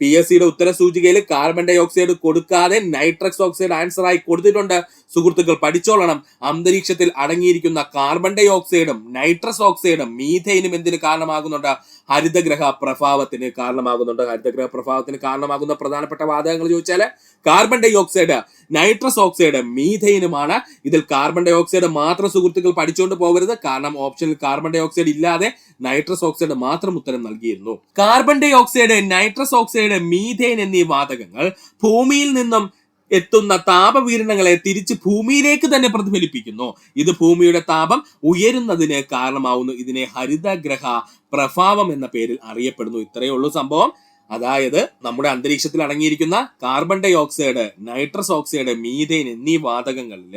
PSCയുടെ ഉത്തര സൂചികയിൽ കാർബൺ ഡൈ ഓക്സൈഡ് കൊടുക്കാതെ നൈട്രസ് ഓക്സൈഡ് ആൻസർ ആയി കൊടുത്തിട്ടുണ്ട്. സുഹൃത്തുക്കൾ പഠിച്ചോളണം. അന്തരീക്ഷത്തിൽ അടങ്ങിയിരിക്കുന്ന കാർബൺ ഡൈ ഓക്സൈഡും നൈട്രസ് ഓക്സൈഡും മീഥെയിനും എന്തിന് കാരണമാകുന്നുണ്ട്? ഹരിതഗ്രഹ പ്രഭാവത്തിന് കാരണമാകുന്നുണ്ട്. ഹരിതഗ്രഹ പ്രഭാവത്തിന് കാരണമാകുന്ന പ്രധാനപ്പെട്ട വാതകങ്ങൾ ചോദിച്ചാൽ carbon dioxide, nitrous oxide, മീഥെയിനുമാണ്. ഇതിൽ കാർബൺ ഡൈ ഓക്സൈഡ് മാത്രം സുഹൃത്തുക്കൾ പഠിച്ചുകൊണ്ട് പോകരുത്. കാരണം ഓപ്ഷനിൽ കാർബൺ ഡൈ ഓക്സൈഡ് ഇല്ലാതെ നൈട്രസ് ഓക്സൈഡ് മാത്രം ഉത്തരം നൽകിയിരുന്നു. Carbon dioxide, nitrous oxide, methane എന്നീ വാതകങ്ങൾ ഭൂമിയിൽ നിന്നും എത്തുന്ന താപവികിരണങ്ങളെ തിരിച്ച് ഭൂമിയിലേക്ക് തന്നെ പ്രതിഫലിപ്പിക്കുന്നു. ഇത് ഭൂമിയുടെ താപം ഉയരുന്നതിന് കാരണമാവുന്നു. ഇതിനെ ഹരിതഗ്രഹ പ്രഭാവം എന്ന പേരിൽ അറിയപ്പെടുന്നു. ഇത്രയേ ഉള്ളൂ സംഭവം. അതായത് നമ്മുടെ അന്തരീക്ഷത്തിൽ അടങ്ങിയിരിക്കുന്ന carbon dioxide, nitrous oxide, methane എന്നീ വാതകങ്ങളിൽ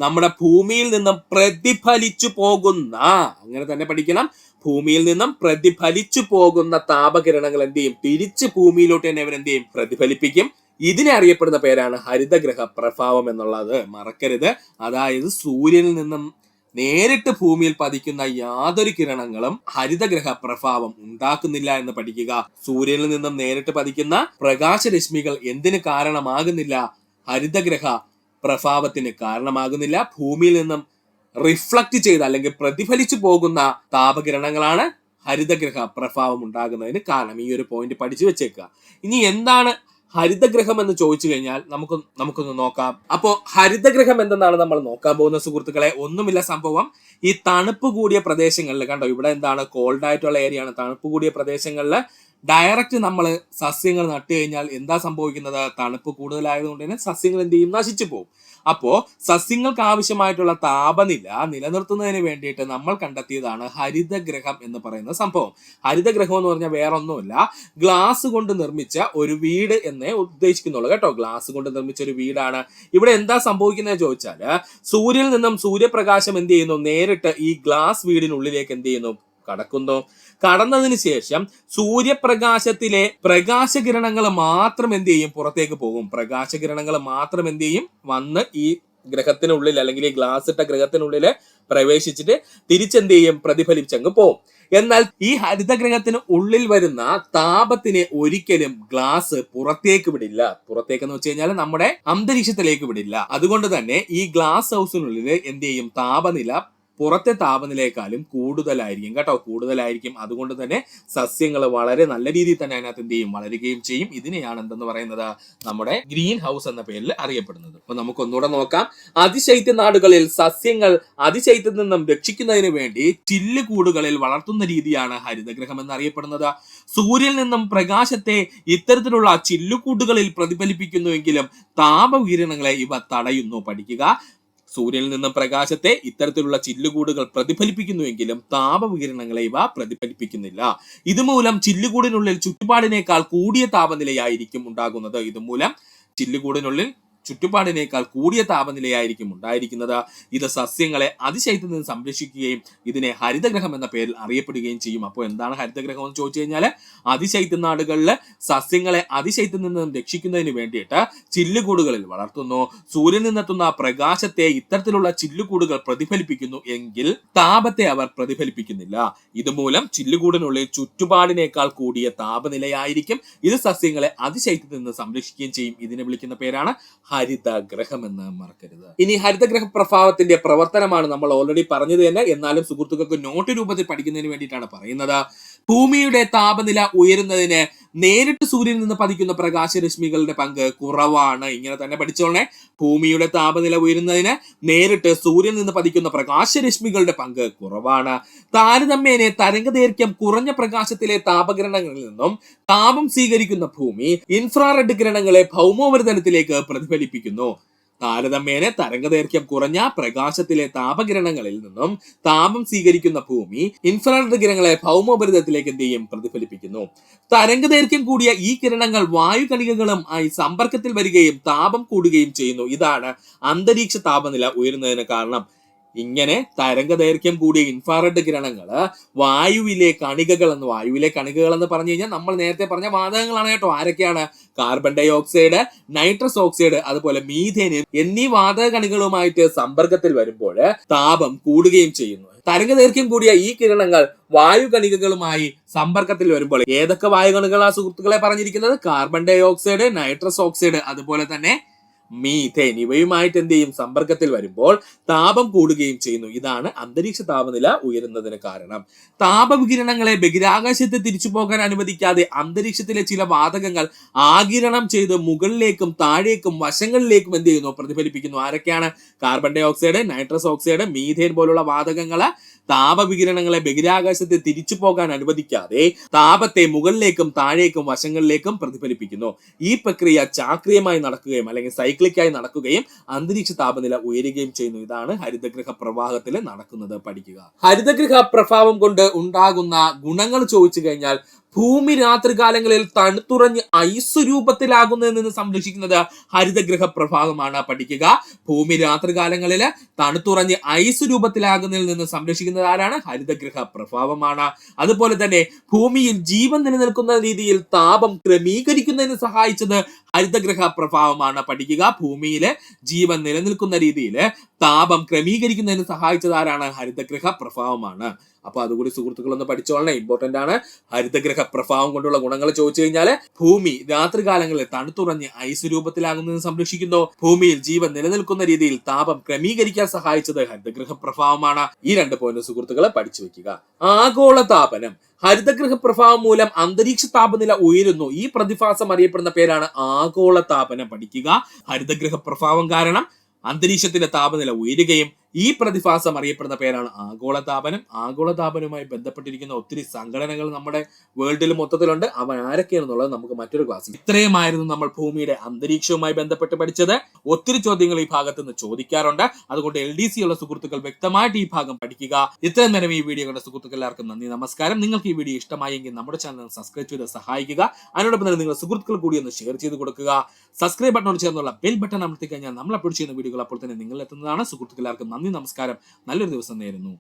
നമ്മുടെ ഭൂമിയിൽ നിന്നും പ്രതിഫലിച്ചു പോകുന്ന, അങ്ങനെ തന്നെ പഠിക്കണം, ഭൂമിയിൽ നിന്നും പ്രതിഫലിച്ചു പോകുന്ന താപകിരണങ്ങൾ എന്ത് ചെയ്യും? തിരിച്ച് ഭൂമിയിലോട്ട് തന്നെ അവരെന്ത് ചെയ്യും? പ്രതിഫലിപ്പിക്കും. ഇതിനെ അറിയപ്പെടുന്ന പേരാണ് ഹരിതഗ്രഹ പ്രഭാവം എന്നുള്ളത്. മറക്കരുത്. അതായത് സൂര്യനിൽ നിന്നും നേരിട്ട് ഭൂമിയിൽ പതിക്കുന്ന യാതൊരു കിരണങ്ങളും ഹരിതഗ്രഹ പ്രഭാവം ഉണ്ടാക്കുന്നില്ല എന്ന് പഠിക്കുക. സൂര്യനിൽ നിന്നും നേരിട്ട് പതിക്കുന്ന പ്രകാശരശ്മികൾ എന്തിന് കാരണമാകുന്നില്ല? ഹരിതഗ്രഹ പ്രഭാവത്തിന് കാരണമാകുന്നില്ല. ഭൂമിയിൽ നിന്നും റിഫ്ലക്ട് ചെയ്ത് അല്ലെങ്കിൽ പ്രതിഫലിച്ചു പോകുന്ന താപകിരണങ്ങളാണ് ഹരിതഗ്രഹ പ്രഭാവം ഉണ്ടാകുന്നതിന് കാരണം. ഈ ഒരു പോയിന്റ് പഠിച്ചു വെച്ചേക്കുക. ഇനി എന്താണ് ഹരിതഗ്രഹം എന്ന് ചോദിച്ചു കഴിഞ്ഞാൽ നമുക്കൊന്ന് നോക്കാം. അപ്പോ ഹരിതഗ്രഹം എന്തെന്നാണ് നമ്മൾ നോക്കാൻ പോകുന്ന സുഹൃത്തുക്കളെ. ഒന്നുമില്ല, സംഭവം ഈ തണുപ്പ് കൂടിയ പ്രദേശങ്ങളിൽ, കണ്ടോ ഇവിടെ എന്താണ് കോൾഡ് ആയിട്ടുള്ള ഏരിയ ആണ്, തണുപ്പ് കൂടിയ പ്രദേശങ്ങളിൽ ഡയറക്റ്റ് നമ്മൾ സസ്യങ്ങൾ നട്ടു കഴിഞ്ഞാൽ എന്താ സംഭവിക്കുന്നത്? തണുപ്പ് കൂടുതലായതുകൊണ്ട് തന്നെ സസ്യങ്ങൾ എന്ത് ചെയ്യും? നശിച്ചു പോകും. അപ്പോ സസ്യങ്ങൾക്ക് ആവശ്യമായിട്ടുള്ള താപനില നിലനിർത്തുന്നതിന് വേണ്ടിയിട്ട് നമ്മൾ കണ്ടെത്തിയതാണ് ഹരിതഗ്രഹം എന്ന് പറയുന്ന സംഭവം. ഹരിതഗ്രഹം എന്ന് പറഞ്ഞാൽ വേറെ ഒന്നുമില്ല, ഗ്ലാസ് കൊണ്ട് നിർമ്മിച്ച ഒരു വീട് എന്നേ ഉദ്ദേശിക്കുന്നുള്ളൂ കേട്ടോ. ഗ്ലാസ് കൊണ്ട് നിർമ്മിച്ച ഒരു വീടാണ്. ഇവിടെ എന്താ സംഭവിക്കുന്നത് ചോദിച്ചാൽ, സൂര്യനിൽ നിന്നും സൂര്യപ്രകാശം എന്ത് ചെയ്യുന്നു? നേരിട്ട് ഈ ഗ്ലാസ് വീടിനുള്ളിലേക്ക് എന്ത് ചെയ്യുന്നു? കടക്കുന്നു. കടന്നതിന് ശേഷം സൂര്യപ്രകാശത്തിലെ പ്രകാശകിരണങ്ങൾ മാത്രം എന്ത് ചെയ്യും? പുറത്തേക്ക് പോകും. പ്രകാശകിരണങ്ങൾ മാത്രം എന്ത് ചെയ്യും? വന്ന് ഈ ഗ്രഹത്തിനുള്ളിൽ അല്ലെങ്കിൽ ഈ ഗ്ലാസ് ഇട്ട ഗ്രഹത്തിനുള്ളിൽ പ്രവേശിച്ചിട്ട് തിരിച്ചെന്ത് ചെയ്യും? പ്രതിഫലിച്ചങ്ങ് പോകും. എന്നാൽ ഈ ഹരിതഗ്രഹത്തിന് ഉള്ളിൽ വരുന്ന താപത്തിനെ ഒരിക്കലും ഗ്ലാസ് പുറത്തേക്ക് വിടില്ല. പുറത്തേക്ക് എന്ന് വെച്ച് കഴിഞ്ഞാൽ നമ്മുടെ അന്തരീക്ഷത്തിലേക്ക് വിടില്ല. അതുകൊണ്ട് തന്നെ ഈ ഗ്ലാസ് ഹൗസിനുള്ളിൽ എന്ത് ചെയ്യും? താപനില പുറത്തെ താപനിലയെക്കാളും കൂടുതലായിരിക്കും കേട്ടോ, കൂടുതലായിരിക്കും. അതുകൊണ്ട് തന്നെ സസ്യങ്ങൾ വളരെ നല്ല രീതിയിൽ തന്നെ അതിനകത്ത് എന്ത് ചെയ്യും? വളരുകയും ചെയ്യും. ഇതിനെയാണ് എന്തെന്ന് പറയുന്നത്? നമ്മുടെ ഗ്രീൻ ഹൗസ് എന്ന പേരിൽ അറിയപ്പെടുന്നത്. അപ്പൊ നമുക്ക് ഒന്നുകൂടെ നോക്കാം. അതിശൈത്യ നാടുകളിൽ സസ്യങ്ങൾ അതിശൈത്യത്തിൽ നിന്നും രക്ഷിക്കുന്നതിന് വേണ്ടി ചില്ലുകൂടുകളിൽ വളർത്തുന്ന രീതിയാണ് ഹരിതഗ്രഹം എന്നറിയപ്പെടുന്നത്. സൂര്യനിൽ നിന്നും പ്രകാശത്തെ ഇത്തരത്തിലുള്ള ചില്ലുകൂടുകളിൽ പ്രതിഫലിപ്പിക്കുന്നുവെങ്കിലും താപവികിരണങ്ങളെ ഇവ തടയുന്നു. പഠിക്കുക, സൂര്യനിൽ നിന്നും പ്രകാശത്തെ ഇത്തരത്തിലുള്ള ചില്ലുകൂടുകൾ പ്രതിഫലിപ്പിക്കുന്നുവെങ്കിലും താപവികിരണങ്ങളെ ഇവ പ്രതിഫലിപ്പിക്കുന്നില്ല. ഇതുമൂലം ചില്ലുകൂടിനുള്ളിൽ ചുറ്റുപാടിനേക്കാൾ കൂടിയ താപനിലയായിരിക്കും ഉണ്ടാകുന്നത്. ഇതുമൂലം ചില്ലുകൂടിനുള്ളിൽ ചുറ്റുപാടിനേക്കാൾ കൂടിയ താപനിലയായിരിക്കും ഉണ്ടായിരിക്കുന്നത്. ഇത് സസ്യങ്ങളെ അതിശൈത്യത്തിൽ നിന്ന് സംരക്ഷിക്കുകയും ഇതിനെ ഹരിതഗ്രഹം എന്ന പേരിൽ അറിയപ്പെടുകയും ചെയ്യും. അപ്പോൾ എന്താണ് ഹരിതഗ്രഹം എന്ന് ചോദിച്ചു കഴിഞ്ഞാൽ, അതിശൈത്യ നാടുകളിൽ സസ്യങ്ങളെ അതിശൈത്യത്തിൽ നിന്നും രക്ഷിക്കുന്നതിന് വേണ്ടിയിട്ട് ചില്ലുകൂടുകളിൽ വളർത്തുന്നു. സൂര്യനിൽ നിന്നെത്തുന്ന പ്രകാശത്തെ ഇത്തരത്തിലുള്ള ചില്ലുകൂടുകൾ പ്രതിഫലിപ്പിക്കുന്നു എങ്കിൽ താപത്തെ അവർ പ്രതിഫലിപ്പിക്കുന്നില്ല. ഇതുമൂലം ചില്ലുകൂടിനുള്ളിൽ ചുറ്റുപാടിനേക്കാൾ കൂടിയ താപനിലയായിരിക്കും. ഇത് സസ്യങ്ങളെ അതിശൈത്യത്തിൽ നിന്ന് സംരക്ഷിക്കുകയും ചെയ്യും. ഇതിനെ വിളിക്കുന്ന പേരാണ് ഹരിതഗ്രഹം എന്ന് മറക്കരുത്. ഇനി ഹരിതഗ്രഹ പ്രഭാവത്തിന്റെ പ്രവർത്തനമാണ് നമ്മൾ ഓൾറെഡി പറഞ്ഞത് തന്നെ, എന്നാലും സുഹൃത്തുക്കൾക്ക് നോട്ട് രൂപത്തിൽ പഠിക്കുന്നതിന് വേണ്ടിയിട്ടാണ് പറയുന്നത്. ഭൂമിയുടെ താപനില ഉയരുന്നതിന് നേരിട്ട് സൂര്യനിൽ നിന്ന് പതിക്കുന്ന പ്രകാശരശ്മികളുടെ പങ്ക് കുറവാണ്. ഇങ്ങനെ തന്നെ പഠിച്ചോളെ. ഭൂമിയുടെ താപനില ഉയരുന്നതിന് നേരിട്ട് സൂര്യനിൽ നിന്ന് പതിക്കുന്ന പ്രകാശരശ്മികളുടെ പങ്ക് കുറവാണ്. താരതമ്യേന തരംഗദൈർഘ്യം കുറഞ്ഞ പ്രകാശത്തിലെ താപകിരണങ്ങളിൽ നിന്നും താപം സ്വീകരിക്കുന്ന ഭൂമി ഇൻഫ്രാറെഡ് കിരണങ്ങളെ ഭൗമോപരിതലത്തിലേക്ക് പ്രതിഫലിപ്പിക്കുന്നു. താരതമ്യേന തരംഗദൈർഘ്യം കുറഞ്ഞ പ്രകാശത്തിലെ താപകിരണങ്ങളിൽ നിന്നും താപം സ്വീകരിക്കുന്ന ഭൂമി ഇൻഫ്രാറെഡ് കിരണങ്ങളെ ഭൗമോപരിതലത്തിലേക്ക് എന്ത് ചെയ്യും? പ്രതിഫലിപ്പിക്കുന്നു. തരംഗദൈർഘ്യം കൂടിയ ഈ കിരണങ്ങൾ വായുകണികകളും ആയി സമ്പർക്കത്തിൽ വരികയും താപം കൂടുകയും ചെയ്യുന്നു. ഇതാണ് അന്തരീക്ഷ താപനില ഉയരുന്നതിന് കാരണം. ഇങ്ങനെ തരംഗദൈർഘ്യം കൂടിയ ഇൻഫ്രാറെഡ് കിരണങ്ങൾ വായുവിലെ കണികകൾ എന്ന് പറഞ്ഞു കഴിഞ്ഞാൽ നമ്മൾ നേരത്തെ പറഞ്ഞ വാതകങ്ങളാണ് കേട്ടോ. ആരൊക്കെയാണ്? Carbon dioxide, nitrous oxide, അതുപോലെ മീഥേൻ എന്നീ വാതക കണികളുമായിട്ട് സമ്പർക്കത്തിൽ വരുമ്പോൾ താപം കൂടുകയും ചെയ്യുന്നു. തരംഗദൈർഘ്യം കൂടിയ ഈ കിരണങ്ങൾ വായുകണികകളുമായി സമ്പർക്കത്തിൽ വരുമ്പോൾ ഏതൊക്കെ വായുകണികളാണ് സുഹൃത്തുക്കളെ പറഞ്ഞിരിക്കുന്നത്? Carbon dioxide, nitrous oxide, അതുപോലെ തന്നെ മീഥേൻ, ഇവയുമായിട്ട് എന്ത് ചെയ്യും? സമ്പർക്കത്തിൽ വരുമ്പോൾ താപം കൂടുകയും ചെയ്യുന്നു. ഇതാണ് അന്തരീക്ഷ താപനില ഉയരുന്നതിന് കാരണം. താപവികിരണങ്ങളെ ബഹിരാകാശത്ത് തിരിച്ചു പോകാൻ അനുവദിക്കാതെ അന്തരീക്ഷത്തിലെ ചില വാതകങ്ങൾ ആഗിരണം ചെയ്ത് മുകളിലേക്കും താഴേക്കും വശങ്ങളിലേക്കും എന്ത് ചെയ്യുന്നു? പ്രതിഫലിപ്പിക്കുന്നു. ആരൊക്കെയാണ്? Carbon dioxide, nitrous oxide, methane പോലുള്ള വാതകങ്ങൾ താപവികിരണങ്ങളെ ബഹിരാകാശത്ത് തിരിച്ചു പോകാൻ അനുവദിക്കാതെ താപത്തെ മുകളിലേക്കും താഴേക്കും വശങ്ങളിലേക്കും പ്രതിഫലിപ്പിക്കുന്നു. ഈ പ്രക്രിയ ചാക്രികമായി നടക്കുകയും അല്ലെങ്കിൽ സൈക്ലിക്കായി നടക്കുകയും അന്തരീക്ഷ താപനില ഉയരുകയും ചെയ്യുന്നു. ഇതാണ് ഹരിതഗ്രഹ പ്രവാഹത്തിൽ നടക്കുന്നത്. പഠിക്കുക. ഹരിതഗ്രഹ പ്രഭാവം കൊണ്ട് ഉണ്ടാകുന്ന ഗുണങ്ങൾ ചോദിച്ചു കഴിഞ്ഞാൽ, ഭൂമി രാത്രികാലങ്ങളിൽ തണുത്തുറഞ്ഞ് ഐസ് രൂപത്തിലാകുന്നതിൽ നിന്ന് സംരക്ഷിക്കുന്നത് ഹരിതഗ്രഹ പ്രഭാവമാണ്. പഠിക്കുക. ഭൂമി രാത്രികാലങ്ങളിൽ തണുത്തുറഞ്ഞ് ഐസ് രൂപത്തിലാകുന്നതിൽ നിന്ന് സംരക്ഷിക്കുന്നത് ആരാണ്? ഹരിതഗ്രഹ പ്രഭാവമാണ്. അതുപോലെ തന്നെ ഭൂമിയിൽ ജീവൻ നിലനിൽക്കുന്ന രീതിയിൽ താപം ക്രമീകരിക്കുന്നതിന് സഹായിച്ചത് ഹരിതഗ്രഹ പ്രഭാവമാണ്. പഠിക്കുക. ഭൂമിയിലെ ജീവൻ നിലനിൽക്കുന്ന രീതിയിൽ താപം ക്രമീകരിക്കുന്നതിന് സഹായിച്ചത് ആരാണ്? ഹരിതഗ്രഹ പ്രഭാവമാണ്. അപ്പൊ അതുകൂടി സുഹൃത്തുക്കൾ ഒന്ന് പഠിച്ചോളണേ, ഇമ്പോർട്ടന്റ് ആണ്. ഹരിതഗ്രഹ പ്രഭാവം കൊണ്ടുള്ള ഗുണങ്ങൾ ചോദിച്ചു കഴിഞ്ഞാല് ഭൂമി രാത്രികാലങ്ങളിൽ തണുത്തുറഞ്ഞ് ഐസ് രൂപത്തിലാകുന്നതിന് സംരക്ഷിക്കുന്നു. ഭൂമിയിൽ ജീവൻ നിലനിൽക്കുന്ന രീതിയിൽ താപം ക്രമീകരിക്കാൻ സഹായിച്ചത് ഹരിതഗ്രഹ പ്രഭാവമാണ്. ഈ 2 പോയിന്റ് സുഹൃത്തുക്കളെ പഠിച്ചു വെക്കുക. ആഗോളതാപനം. ഹരിതഗ്രഹ പ്രഭാവം മൂലം അന്തരീക്ഷ താപനില ഉയരുന്നു. ഈ പ്രതിഭാസം അറിയപ്പെടുന്ന പേരാണ് ആഗോളതാപനം. പഠിക്കുക. ഹരിതഗ്രഹ പ്രഭാവം കാരണം അന്തരീക്ഷത്തിന്റെ താപനില ഉയരുകയും ഈ പ്രതിഭാസം അറിയപ്പെടുന്ന പേരാണ് ആഗോളതാപനം. ആഗോളതാപനവുമായി ബന്ധപ്പെട്ടിരിക്കുന്ന ഒത്തിരി സംഘടനകൾ നമ്മുടെ വേൾഡിൽ മൊത്തത്തിലുണ്ട്. അവ ആരൊക്കെയാണെന്നുള്ളത് നമുക്ക് മറ്റൊരു ക്ലാസ്സിൽ. ഇത്രയുമായിരുന്നു നമ്മൾ ഭൂമിയുടെ അന്തരീക്ഷവുമായി ബന്ധപ്പെട്ട് പഠിച്ചത്. ഒത്തിരി ചോദ്യങ്ങൾ ഈ ഭാഗത്ത് നിന്ന് ചോദിക്കാറുണ്ട്. അതുകൊണ്ട് LDC ഉള്ള സുഹൃത്തുക്കൾ വ്യക്തമായിട്ട് ഈ ഭാഗം പഠിക്കുക. ഇത്രയും നേരം ഈ വീഡിയോ കണ്ട സുഹൃത്തുക്കൾ എല്ലാവർക്കും നന്ദി, നമസ്കാരം. നിങ്ങൾക്ക് ഈ വീഡിയോ ഇഷ്ടമായെങ്കിൽ നമ്മുടെ ചാനൽ സബ്സ്ക്രൈബ് ചെയ്ത് സഹായിക്കുക. അതിനോടൊപ്പം തന്നെ നിങ്ങളുടെ സുഹൃത്തുക്കൾ കൂടി ഒന്ന് ഷെയർ ചെയ്ത് കൊടുക്കുക. സബ്സ്ക്രൈബ് ബട്ടണോട് ചേർന്നുള്ള ബെൽ ബട്ടൺ അമർത്തി കഴിഞ്ഞാൽ നമ്മൾ അപ്ലോഡ് ചെയ്യുന്ന വീഡിയോകൾ അപ്പോൾ തന്നെ നിങ്ങൾ എത്തുന്നതാണ്. സുഹൃത്തുക്കൾ എല്ലാവർക്കും നന്ദി, നമസ്കാരം. നല്ലൊരു ദിവസം നേരുന്നു.